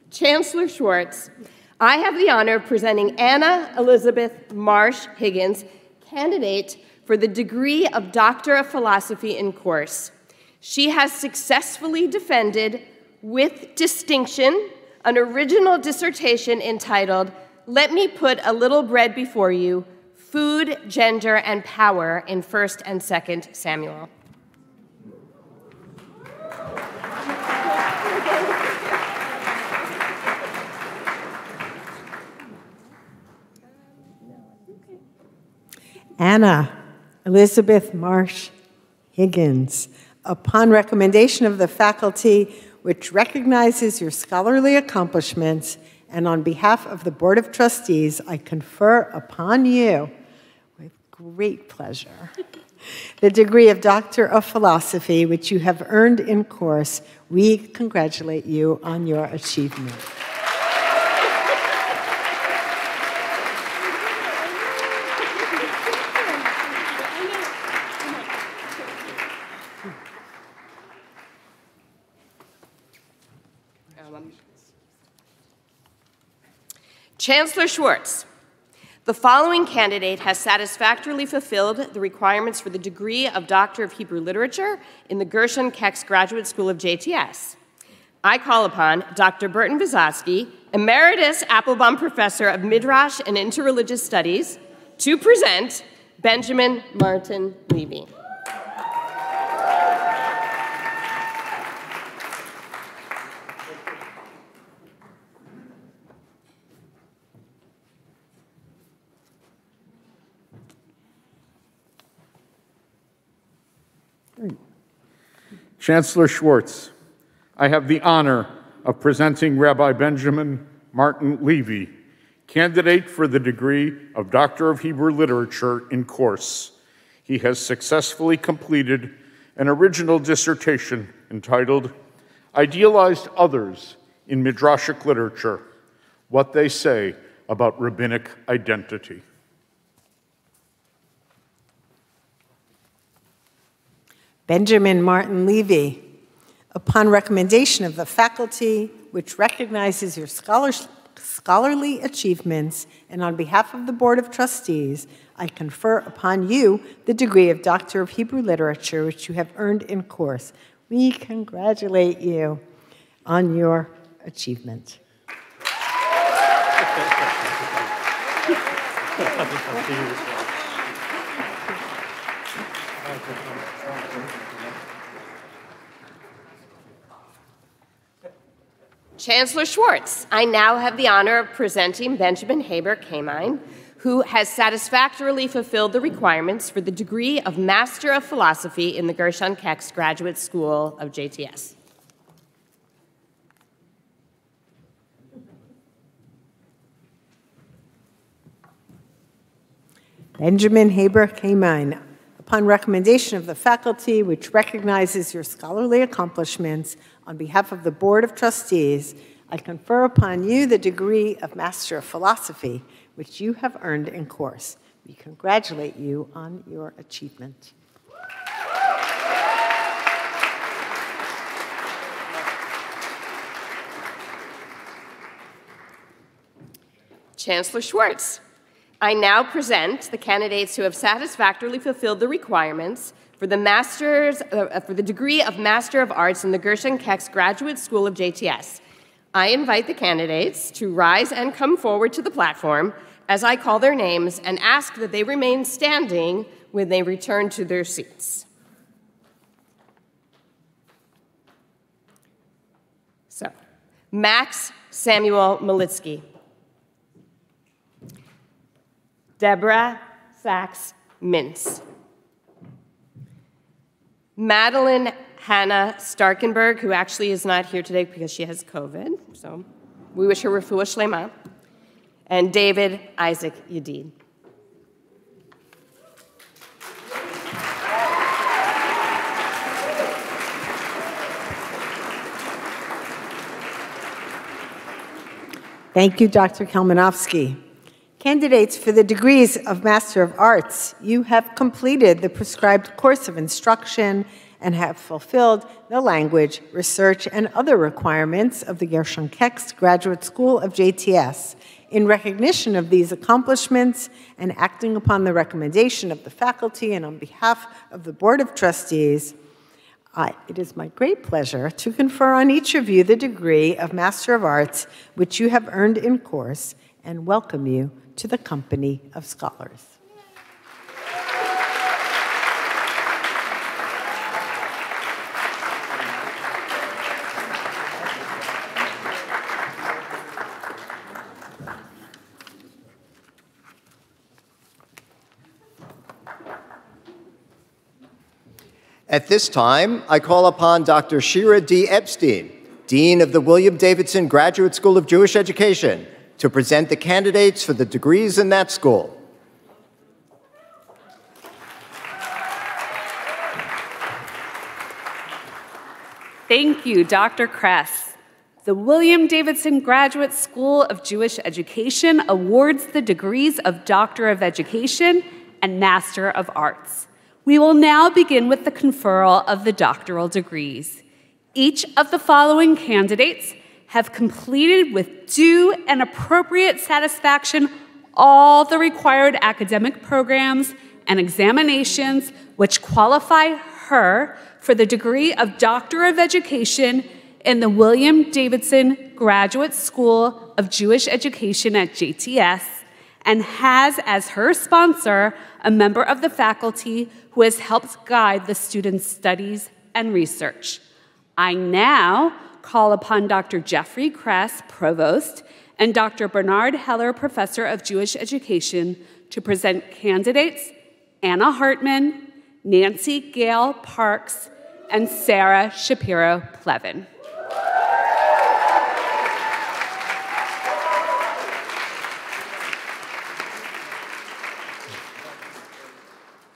Chancellor Schwartz, I have the honor of presenting Anna Elizabeth Marsh Higgins, candidate for the degree of Doctor of Philosophy in course. She has successfully defended with distinction an original dissertation entitled, "Let Me Put a Little Bread Before You, Food, Gender, and Power in 1st and 2nd Samuel." Anna Elizabeth Marsh Higgins, upon recommendation of the faculty, which recognizes your scholarly accomplishments, and on behalf of the Board of Trustees, I confer upon you, with great pleasure, the degree of Doctor of Philosophy, which you have earned in course. We congratulate you on your achievement. Chancellor Schwartz, the following candidate has satisfactorily fulfilled the requirements for the degree of Doctor of Hebrew Literature in the Gershon Kex Graduate School of JTS. I call upon Dr. Burton Vysotsky, Emeritus Applebaum Professor of Midrash and Interreligious Studies, to present Benjamin Martin Levy. Chancellor Schwartz, I have the honor of presenting Rabbi Benjamin Martin Levy, candidate for the degree of Doctor of Hebrew Literature in course. He has successfully completed an original dissertation entitled Idealized Others in Midrashic Literature, What They Say About Rabbinic Identity. Benjamin Martin Levy, upon recommendation of the faculty, which recognizes your scholarly achievements, and on behalf of the Board of Trustees, I confer upon you the degree of Doctor of Hebrew Literature, which you have earned in course. We congratulate you on your achievement. Chancellor Schwartz, I now have the honor of presenting Benjamin Haber Kamine, who has satisfactorily fulfilled the requirements for the degree of Master of Philosophy in the Gershon Kex Graduate School of JTS. Benjamin Haber Kamine, upon recommendation of the faculty, which recognizes your scholarly accomplishments, on behalf of the Board of Trustees, I confer upon you the degree of Master of Philosophy, which you have earned in course. We congratulate you on your achievement. Chancellor Schwartz, I now present the candidates who have satisfactorily fulfilled the requirements for the degree of Master of Arts in the Gershon Kex Graduate School of JTS. I invite the candidates to rise and come forward to the platform as I call their names and ask that they remain standing when they return to their seats. So, Max Samuel Malitsky. Deborah Sachs Mintz. Madeline Hannah Starkenberg, who actually is not here today because she has COVID, so we wish her refuah shlema. And David Isaac Yadid. Thank you, Dr. Kalmanovsky. Candidates for the degrees of Master of Arts, you have completed the prescribed course of instruction and have fulfilled the language, research, and other requirements of the Gershon Kext Graduate School of JTS. In recognition of these accomplishments and acting upon the recommendation of the faculty and on behalf of the Board of Trustees, it is my great pleasure to confer on each of you the degree of Master of Arts, which you have earned in course, and welcome you to the company of scholars. At this time, I call upon Dr. Shira D. Epstein, Dean of the William Davidson Graduate School of Jewish Education, to present the candidates for the degrees in that school. Thank you, Dr. Kress. The William Davidson Graduate School of Jewish Education awards the degrees of Doctor of Education and Master of Arts. We will now begin with the conferral of the doctoral degrees. Each of the following candidates have completed with due and appropriate satisfaction all the required academic programs and examinations which qualify her for the degree of Doctor of Education in the William Davidson Graduate School of Jewish Education at JTS, and has as her sponsor a member of the faculty who has helped guide the students' studies and research. I now call upon Dr. Jeffrey Kress, Provost, and Dr. Bernard Heller, Professor of Jewish Education, to present candidates Anna Hartman, Nancy Gale Parks, and Sarah Shapiro Plevin.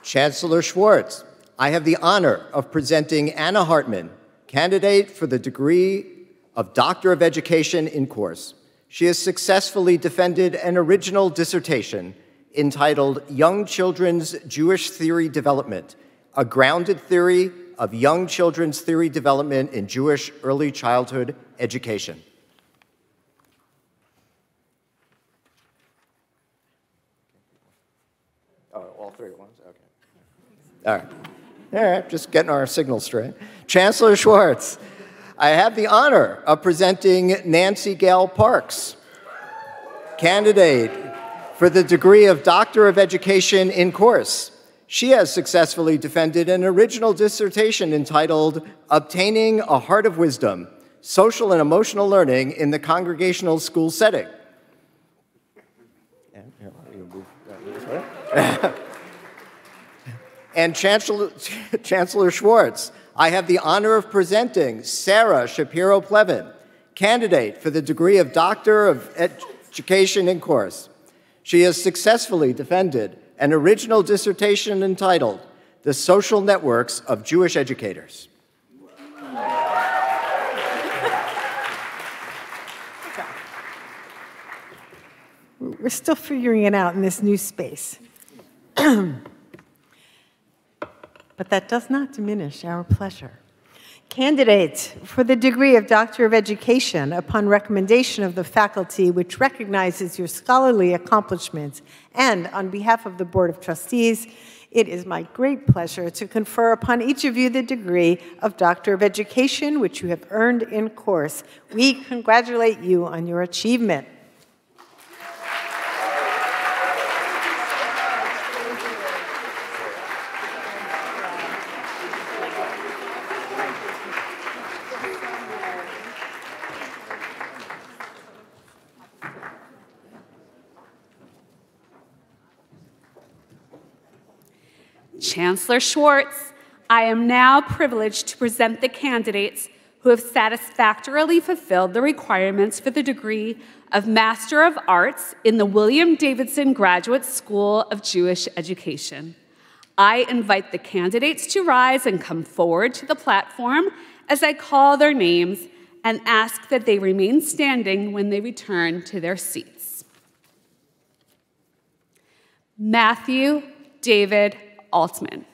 Chancellor Schwartz, I have the honor of presenting Anna Hartman, candidate for the degree of Doctor of Education in course. She has successfully defended an original dissertation entitled Young Children's Jewish Theory Development, a grounded theory of young children's theory development in Jewish early childhood education. Oh, all three at once? Okay. All right, just getting our signals straight. Chancellor Schwartz, I have the honor of presenting Nancy Gale Parks, candidate for the degree of Doctor of Education in course. She has successfully defended an original dissertation entitled Obtaining a Heart of Wisdom, Social and Emotional Learning in the Congregational School Setting. And Chancellor Schwartz, I have the honor of presenting Sarah Shapiro Plevin, candidate for the degree of Doctor of Education in course. She has successfully defended an original dissertation entitled The Social Networks of Jewish Educators. We're still figuring it out in this new space. But that does not diminish our pleasure. Candidates for the degree of Doctor of Education, upon recommendation of the faculty which recognizes your scholarly accomplishments, and on behalf of the Board of Trustees, it is my great pleasure to confer upon each of you the degree of Doctor of Education which you have earned in course. We congratulate you on your achievement. Chancellor Schwartz, I am now privileged to present the candidates who have satisfactorily fulfilled the requirements for the degree of Master of Arts in the William Davidson Graduate School of Jewish Education. I invite the candidates to rise and come forward to the platform as I call their names, and ask that they remain standing when they return to their seats. Matthew David Altman.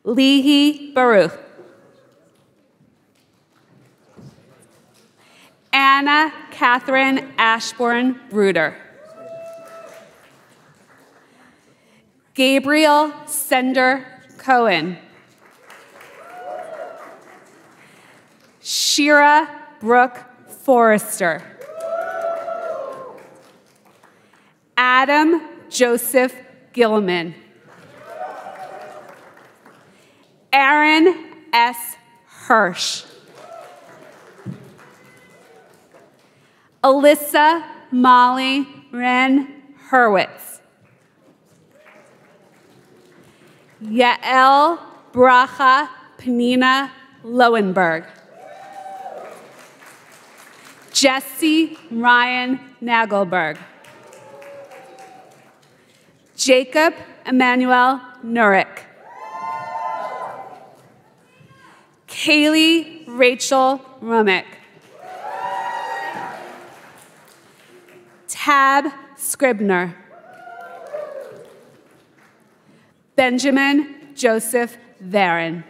Leahy Baruch. Anna Catherine Ashbourne Bruder. Gabriel Sender Cohen. Shira Brooke Forrester. Adam Joseph Gilman. Aaron S. Hirsch. Alyssa Molly Wren Hurwitz. Yael Bracha Penina Lowenberg. Jesse Ryan Nagelberg. Jacob Emmanuel Nurick. Kaylee Rachel Rumick. Tab Scribner. Benjamin Joseph Varon.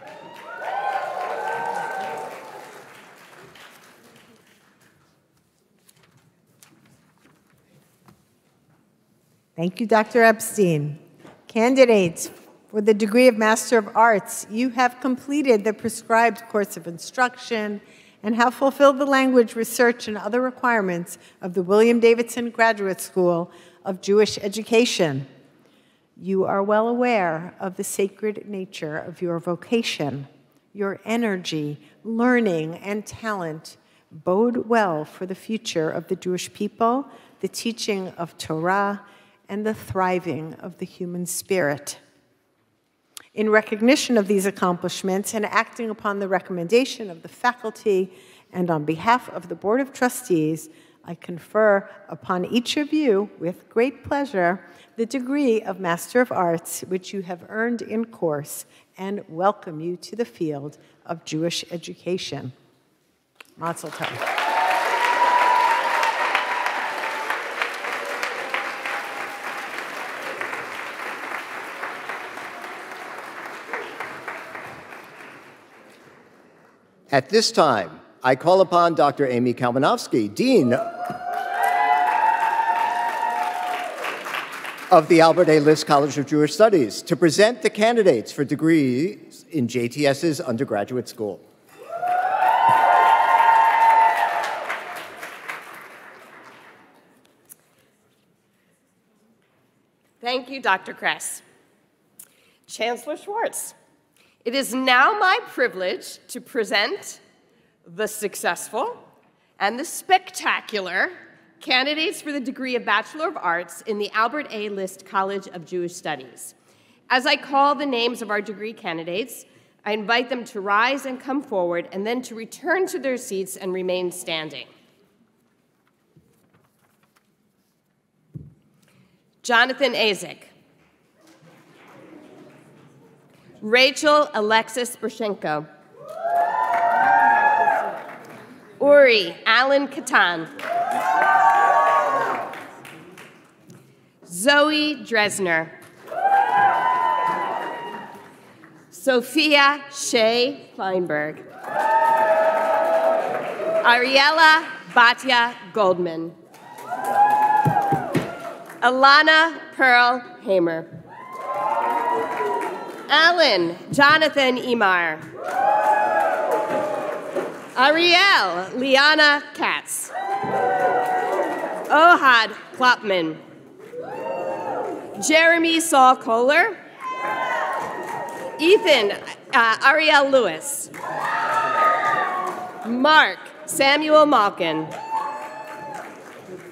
Thank you, Dr. Epstein. Candidates for the degree of Master of Arts, you have completed the prescribed course of instruction and have fulfilled the language, research, and other requirements of the William Davidson Graduate School of Jewish Education. You are well aware of the sacred nature of your vocation. Your energy, learning, and talent bode well for the future of the Jewish people, the teaching of Torah, and the thriving of the human spirit. In recognition of these accomplishments and acting upon the recommendation of the faculty and on behalf of the Board of Trustees, I confer upon each of you, with great pleasure, the degree of Master of Arts, which you have earned in course, and welcome you to the field of Jewish education. Mazel tov. At this time, I call upon Dr. Amy Kalmanovsky, Dean of the Albert A. List College of Jewish Studies, to present the candidates for degrees in JTS's undergraduate school. Thank you, Dr. Kress. Chancellor Schwartz, it is now my privilege to present the successful and the spectacular candidates for the degree of Bachelor of Arts in the Albert A. List College of Jewish Studies. As I call the names of our degree candidates, I invite them to rise and come forward and then to return to their seats and remain standing. Jonathan Azik. Rachel Alexis Bershenko. Uri Alan Katan. Zoe Dresner. Sophia Shea Feinberg. Ariella Batya Goldman. Alana Pearl Hamer. Alan Jonathan Imar. Ariel Liana Katz. Ohad Klopman. Jeremy Saul Kohler. Ethan Ariel Lewis. Mark Samuel Malkin.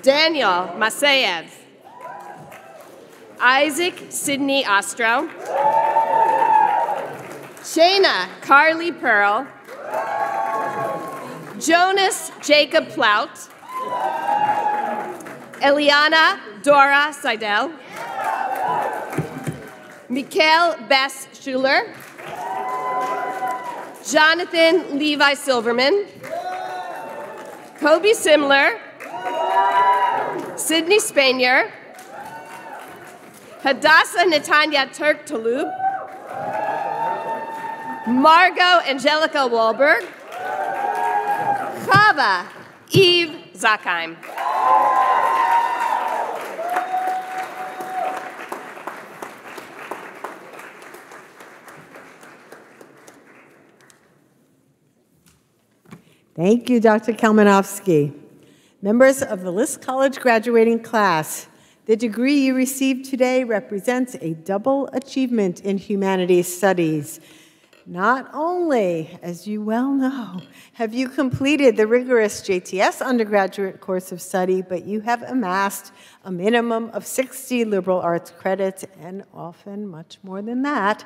Daniel Maseyev. Isaac Sidney Ostro. Shayna Carly Pearl. Jonas Jacob Plout. Eliana Dora Seidel. Mikhail Bess Schuler. Jonathan Levi Silverman, Kobe Simler, Sydney Spanier, Hadassah Netanya Turk Talub, Margot Angelica Wahlberg, Chava Eve Zakheim. Thank you, Dr. Kalmanovsky. Members of the List College graduating class, the degree you received today represents a double achievement in humanities studies. Not only, as you well know, have you completed the rigorous JTS undergraduate course of study, but you have amassed a minimum of 60 liberal arts credits, and often much more than that.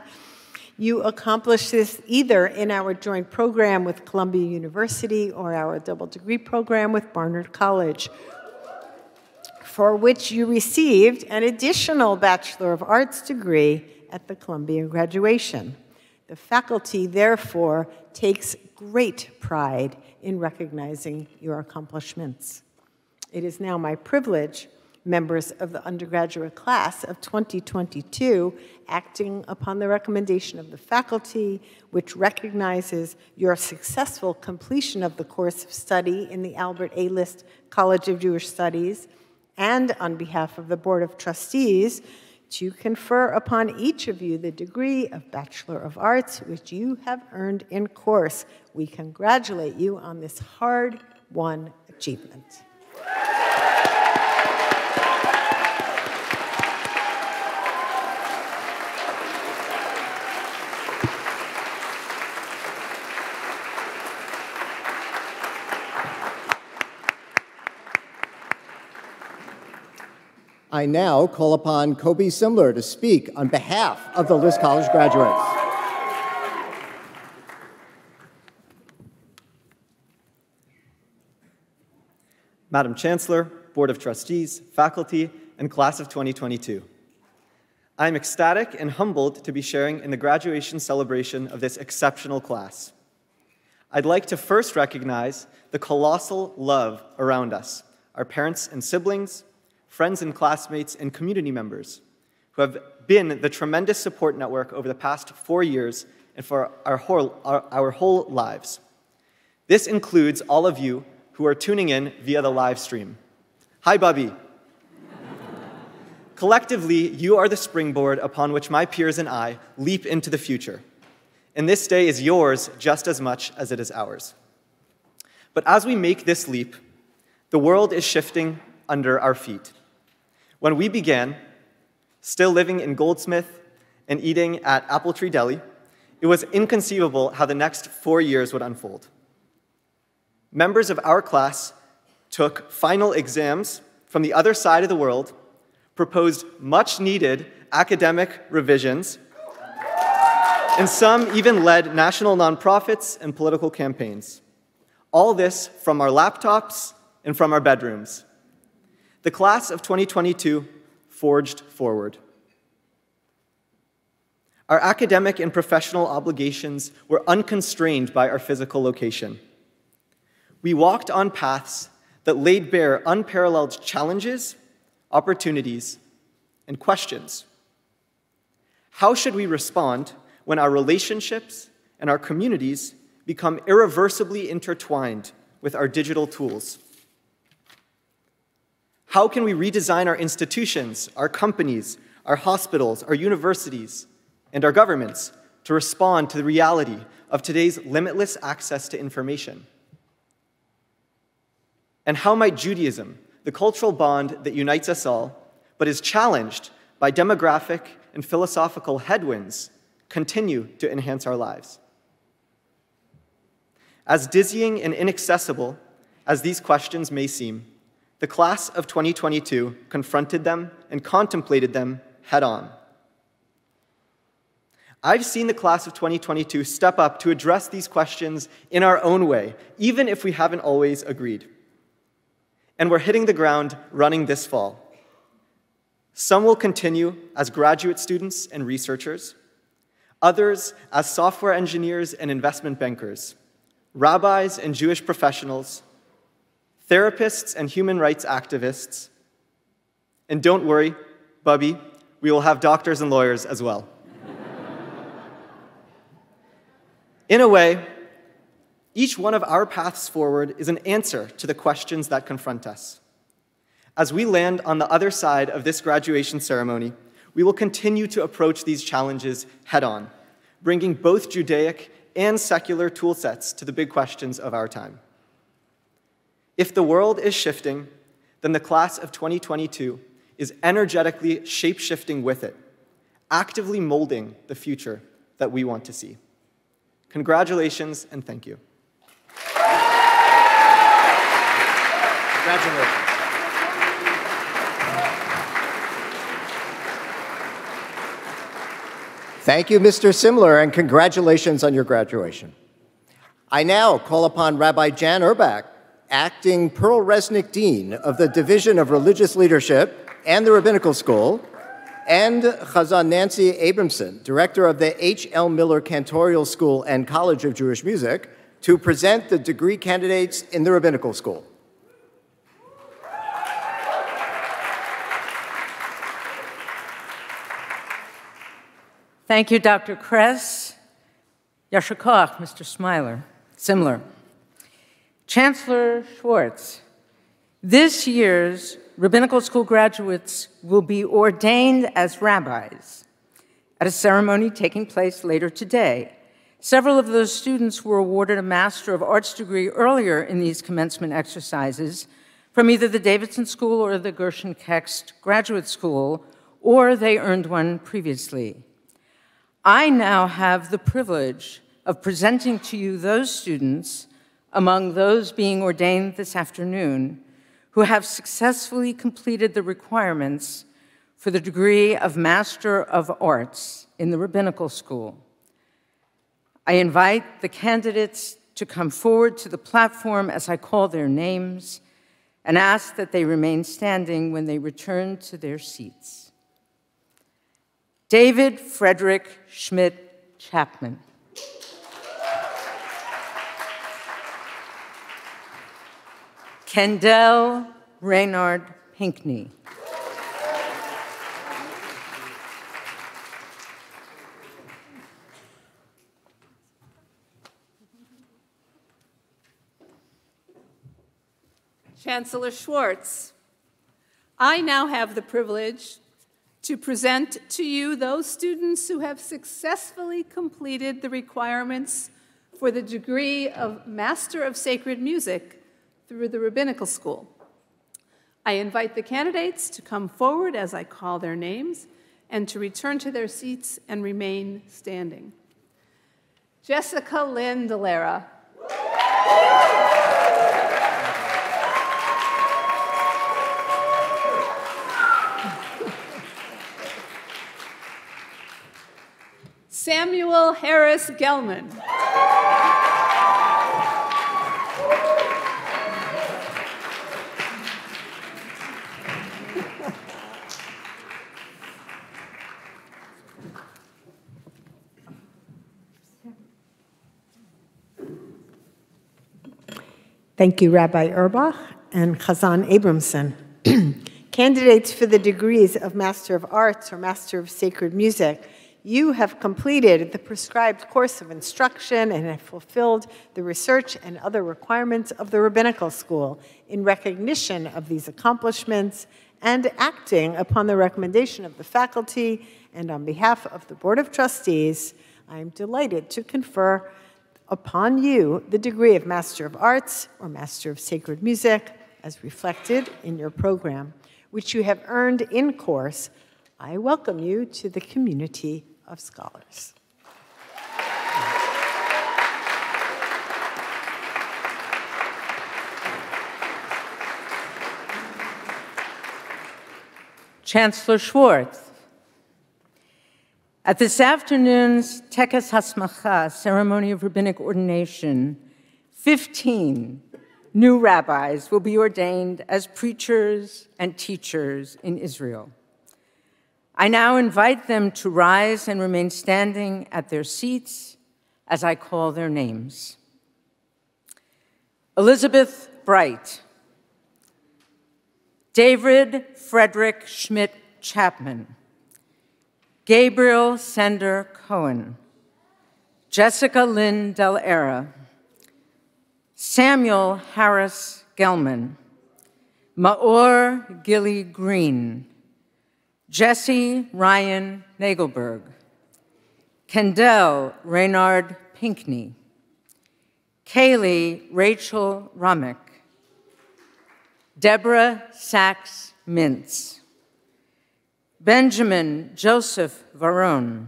You accomplish this either in our joint program with Columbia University or our double degree program with Barnard College, for which you received an additional Bachelor of Arts degree at the Columbia graduation. The faculty, therefore, takes great pride in recognizing your accomplishments. It is now my privilege, members of the undergraduate class of 2022, acting upon the recommendation of the faculty, which recognizes your successful completion of the course of study in the Albert A. List College of Jewish Studies, and on behalf of the Board of Trustees, to confer upon each of you the degree of Bachelor of Arts, which you have earned in course. We congratulate you on this hard-won achievement. I now call upon Kobe Simler to speak on behalf of the List College graduates. Madam Chancellor, Board of Trustees, faculty, and class of 2022. I am ecstatic and humbled to be sharing in the graduation celebration of this exceptional class. I'd like to first recognize the colossal love around us, our parents and siblings, friends and classmates, and community members who have been the tremendous support network over the past 4 years and for our whole lives. This includes all of you who are tuning in via the live stream. Hi, Bubby. Collectively, you are the springboard upon which my peers and I leap into the future. And this day is yours just as much as it is ours. But as we make this leap, the world is shifting under our feet. When we began, still living in Goldsmith and eating at Apple Tree Deli, it was inconceivable how the next 4 years would unfold. Members of our class took final exams from the other side of the world, proposed much-needed academic revisions, and some even led national nonprofits and political campaigns. All this from our laptops and from our bedrooms. The class of 2022 forged forward. Our academic and professional obligations were unconstrained by our physical location. We walked on paths that laid bare unparalleled challenges, opportunities, and questions. How should we respond when our relationships and our communities become irreversibly intertwined with our digital tools? How can we redesign our institutions, our companies, our hospitals, our universities, and our governments to respond to the reality of today's limitless access to information? And how might Judaism, the cultural bond that unites us all, but is challenged by demographic and philosophical headwinds, continue to enhance our lives? As dizzying and inaccessible as these questions may seem, the class of 2022 confronted them and contemplated them head-on. I've seen the class of 2022 step up to address these questions in our own way, even if we haven't always agreed. And we're hitting the ground running this fall. Some will continue as graduate students and researchers. others as software engineers and investment bankers, rabbis and Jewish professionals, therapists and human rights activists, and don't worry, Bubby, we will have doctors and lawyers as well. In a way, each one of our paths forward is an answer to the questions that confront us. As we land on the other side of this graduation ceremony, we will continue to approach these challenges head-on, bringing both Judaic and secular tool sets to the big questions of our time. If the world is shifting, then the class of 2022 is energetically shape-shifting with it, actively molding the future that we want to see. Congratulations and thank you. Congratulations. Thank you, Mr. Simler, and congratulations on your graduation. I now call upon Rabbi Jan Orbach, Acting Pearl Resnick Dean of the Division of Religious Leadership and the Rabbinical School, and Chazan Nancy Abramson, Director of the H.L. Miller Cantorial School and College of Jewish Music, to present the degree candidates in the Rabbinical School. Thank you, Dr. Kress. Yasher Koach, Mr. Simler. Chancellor Schwartz, this year's Rabbinical School graduates will be ordained as rabbis at a ceremony taking place later today. Several of those students were awarded a Master of Arts degree earlier in these commencement exercises from either the Davidson School or the Gershon Kext Graduate School, or they earned one previously. I now have the privilege of presenting to you those students among those being ordained this afternoon who have successfully completed the requirements for the degree of Master of Arts in the Rabbinical School. I invite the candidates to come forward to the platform as I call their names and ask that they remain standing when they return to their seats. David Frederick Schmidt Chapman. Kendall Reynard Pinkney. Chancellor Schwartz, I now have the privilege to present to you those students who have successfully completed the requirements for the degree of Master of Sacred Music through the Rabbinical School. I invite the candidates to come forward as I call their names and to return to their seats and remain standing. Jessica Lynn Delera. Samuel Harris Gelman. Thank you, Rabbi Orbach and Chazan Abramson. Candidates for the degrees of Master of Arts or Master of Sacred Music, you have completed the prescribed course of instruction and have fulfilled the research and other requirements of the Rabbinical School. In recognition of these accomplishments and acting upon the recommendation of the faculty and on behalf of the Board of Trustees, I am delighted to confer upon you the degree of Master of Arts or Master of Sacred Music as reflected in your program, which you have earned in course. I welcome you to the community of scholars. Chancellor Schwartz, at this afternoon's Tekes Hasmacha, ceremony of rabbinic ordination, 15 new rabbis will be ordained as preachers and teachers in Israel. I now invite them to rise and remain standing at their seats as I call their names. Elizabeth Bright, David Frederick Schmidt Chapman, Gabriel Sender Cohen, Jessica Lynn Del Era, Samuel Harris Gelman, Maor Gilly Green, Jesse Ryan Nagelberg, Kendall Reynard Pinkney, Kaylee Rachel Rumick, Deborah Sachs Mintz, Benjamin Joseph Varone,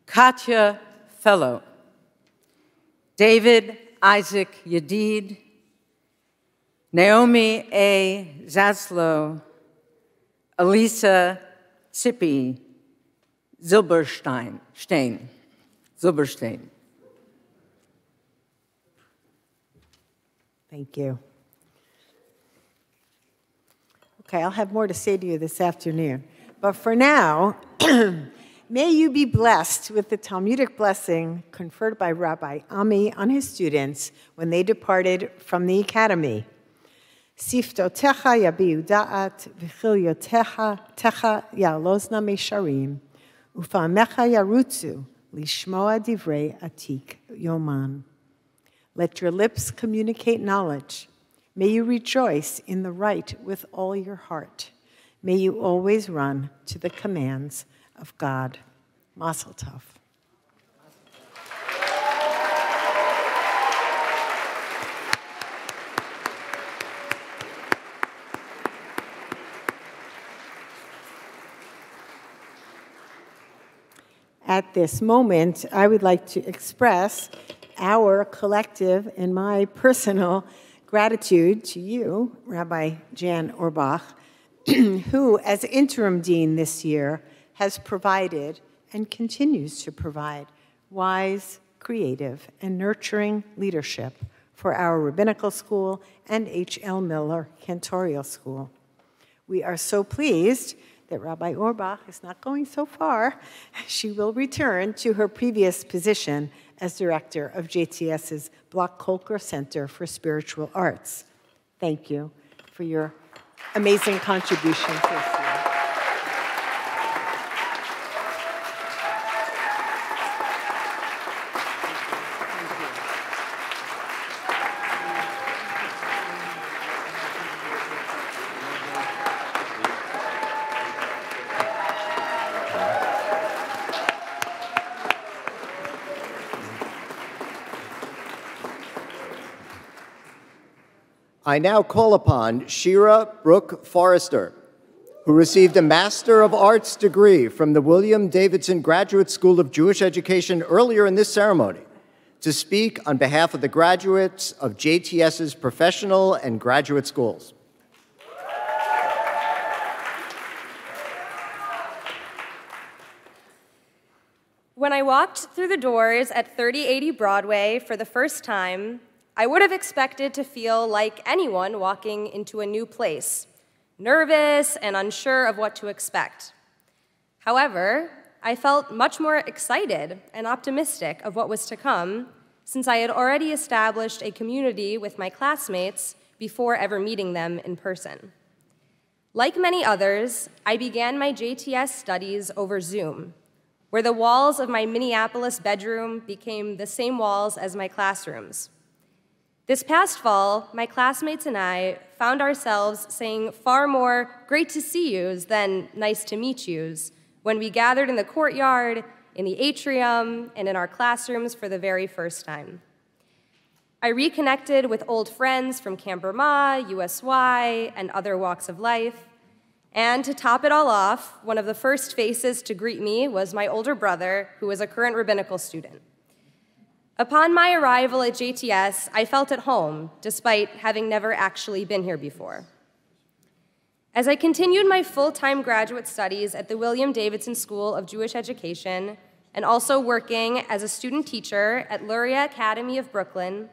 Katya Fellow, David Isaac Yadid, Naomi A. Zaslow, Elisa Tsippi Zilberstein. Thank you. Okay, I'll have more to say to you this afternoon. But for now, may you be blessed with the Talmudic blessing conferred by Rabbi Ami on his students when they departed from the academy. Siftotecha yabiu da'at, v'chilyotecha ya'alozna mesharim, ufa'amecha yarutzu, lishmoa divrei atik yoman. Let your lips communicate knowledge. May you rejoice in the right with all your heart. May you always run to the commands of God. Mazel tov. At this moment, I would like to express our collective and my personal gratitude to you, Rabbi Jan Orbach, who, as interim dean this year, has provided and continues to provide wise, creative, and nurturing leadership for our rabbinical school and H.L. Miller Cantorial School. We are so pleased that Rabbi Orbach is not going so far. She will return to her previous position as director of JTS's Block Kolker Center for Spiritual Arts. Thank you for your amazing contributions this year. I now call upon Shira Brooke Forrester, who received a Master of Arts degree from the William Davidson Graduate School of Jewish Education earlier in this ceremony, to speak on behalf of the graduates of JTS's professional and graduate schools. When I walked through the doors at 3080 Broadway for the first time, I would have expected to feel like anyone walking into a new place, nervous and unsure of what to expect. However, I felt much more excited and optimistic of what was to come, since I had already established a community with my classmates before ever meeting them in person. Like many others, I began my JTS studies over Zoom, where the walls of my Minneapolis bedroom became the same walls as my classrooms. This past fall, my classmates and I found ourselves saying far more "great to see yous" than "nice to meet yous" when we gathered in the courtyard, in the atrium, and in our classrooms for the very first time. I reconnected with old friends from Camp Burma, USY, and other walks of life. And to top it all off, one of the first faces to greet me was my older brother, who was a current rabbinical student. Upon my arrival at JTS, I felt at home, despite having never actually been here before. As I continued my full-time graduate studies at the William Davidson School of Jewish Education, and also working as a student teacher at Luria Academy of Brooklyn,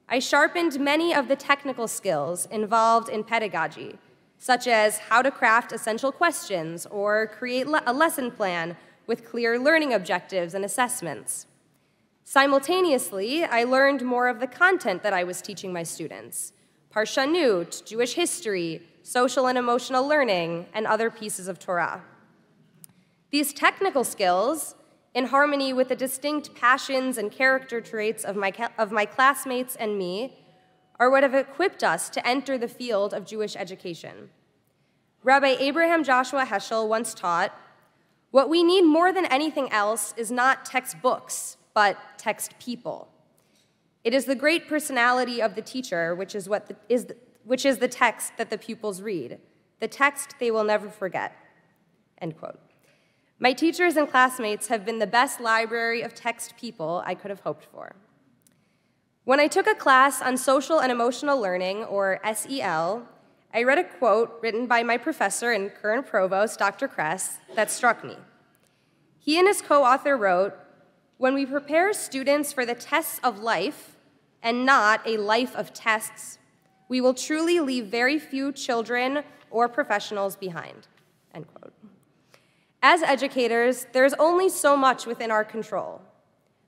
I sharpened many of the technical skills involved in pedagogy, such as how to craft essential questions or create a lesson plan with clear learning objectives and assessments. Simultaneously, I learned more of the content that I was teaching my students: Parshanut, Jewish history, social and emotional learning, and other pieces of Torah. These technical skills, in harmony with the distinct passions and character traits of my classmates and me, are what have equipped us to enter the field of Jewish education. Rabbi Abraham Joshua Heschel once taught, "What we need more than anything else is not textbooks, but text people. It is the great personality of the teacher, which is the text that the pupils read, the text they will never forget." End quote. My teachers and classmates have been the best library of text people I could have hoped for. When I took a class on social and emotional learning, or SEL, I read a quote written by my professor and current provost, Dr. Kress, that struck me. He and his co-author wrote, "When we prepare students for the tests of life and not a life of tests, we will truly leave very few children or professionals behind." End quote. As educators, there's only so much within our control.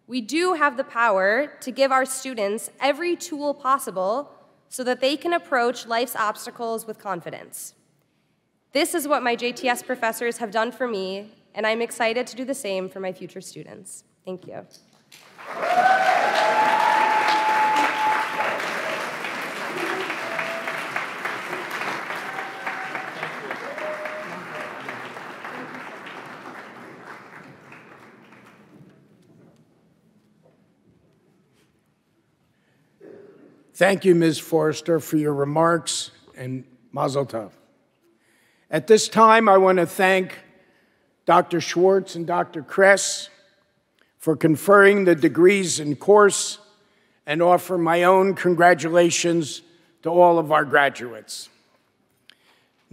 We do have the power to give our students every tool possible so that they can approach life's obstacles with confidence. This is what my JTS professors have done for me, and I'm excited to do the same for my future students. Thank you. Thank you, Ms. Forrester, for your remarks, and mazel tov. At this time, I want to thank Dr. Schwartz and Dr. Kress for conferring the degrees in course and offer my own congratulations to all of our graduates.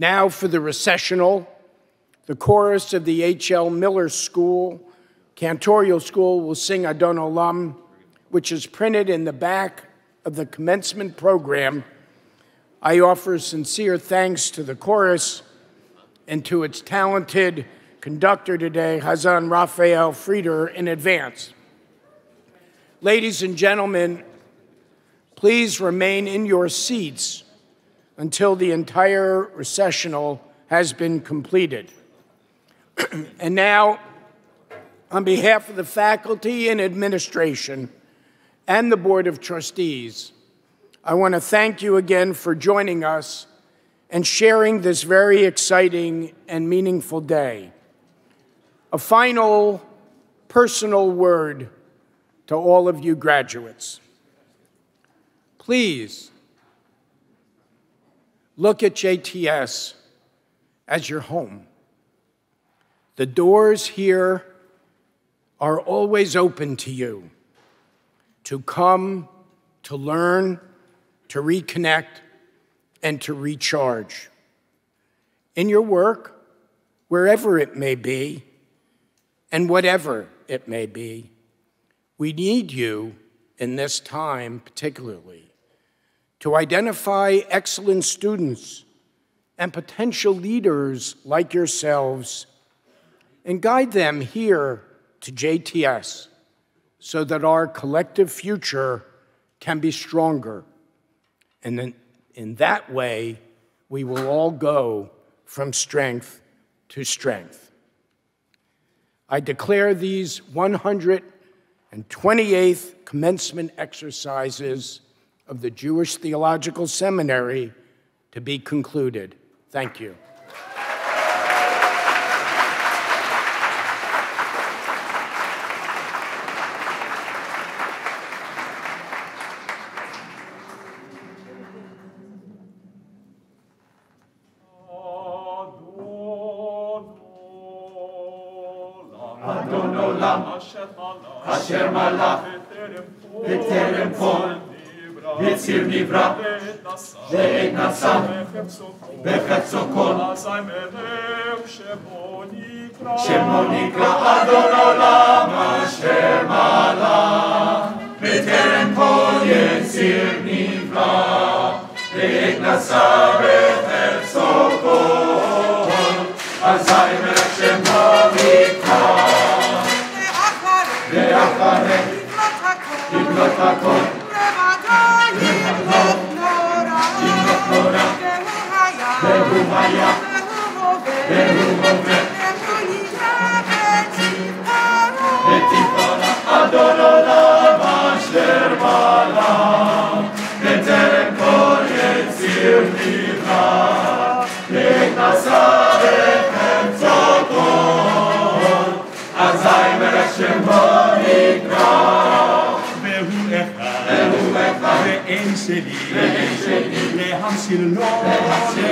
Now for the recessional, the chorus of the H.L. Miller School, Cantorial School, will sing Adon Olam, which is printed in the back of the Commencement Program. I offer sincere thanks to the chorus and to its talented conductor today, Hazan Raphael Frieder, in advance. Ladies and gentlemen, please remain in your seats until the entire recessional has been completed. And now, on behalf of the faculty and administration and the Board of Trustees, I want to thank you again for joining us and sharing this very exciting and meaningful day. A final personal word to all of you graduates. Please look at JTS as your home. The doors here are always open to you to come, to learn, to reconnect, and to recharge. In your work, wherever it may be, and whatever it may be, we need you in this time particularly to identify excellent students and potential leaders like yourselves and guide them here to JTS so that our collective future can be stronger. And then in that way, we will all go from strength to strength. I declare these 128th commencement exercises of the Jewish Theological Seminary to be concluded. Thank you. אשר מלך בטרם כל יציר נברא ועת נשא בחפצו כל שמו נקרא אדון עולם אשר מלך בטרם כל יציר נברא ועת נשא בחפצו אזי מלך שמו נקרא. ואחרי יבלוט הכל, יבלוט נורא, והוא היה, והוא הווה, ותפארה אדון עולם אשר בעולם, בטרם כל יציר נברא, נתנסה בחפצו כל, אזי מלך שמו נקרא. והוא אחד, ואין שלי, להמשיל לו,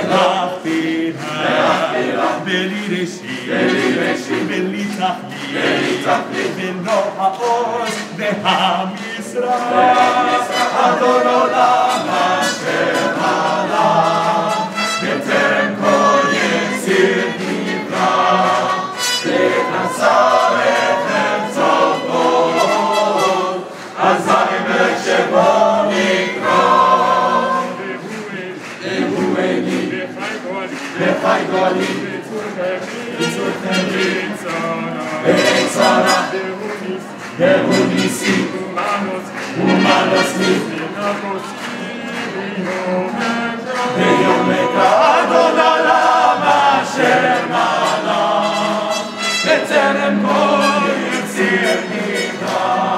להכפירה, בלי ראשית, בלי תכלית, ולא העוז והמשרה, אדון עולם אשר עלה, בטרם כל יציר נברא, ונשא בחפצו כל, אזי מלך שמו נקרא. והוא אלי, וחי גואלי, וצור חמרי, וצרה, והוא ניסי, ומנוס לי, ויום אקרא אדון עולם אשר מעלה, בטרם כל יציר נברא,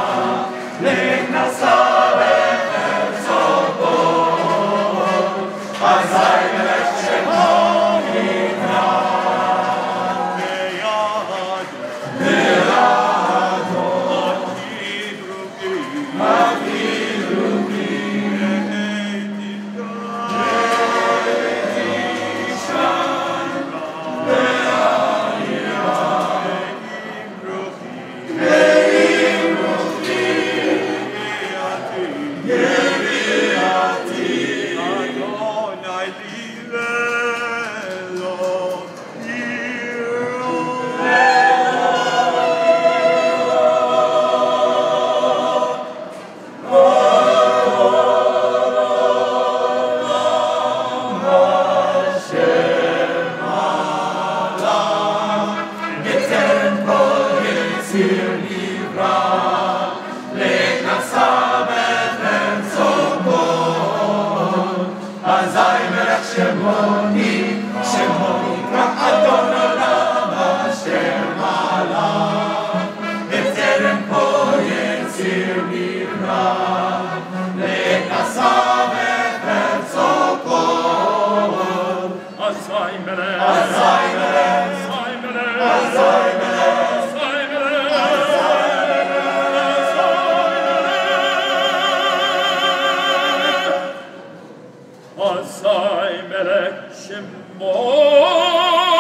נתנסה בחפצו כל, אזי מלך שמו נקרא. Asai melek shemo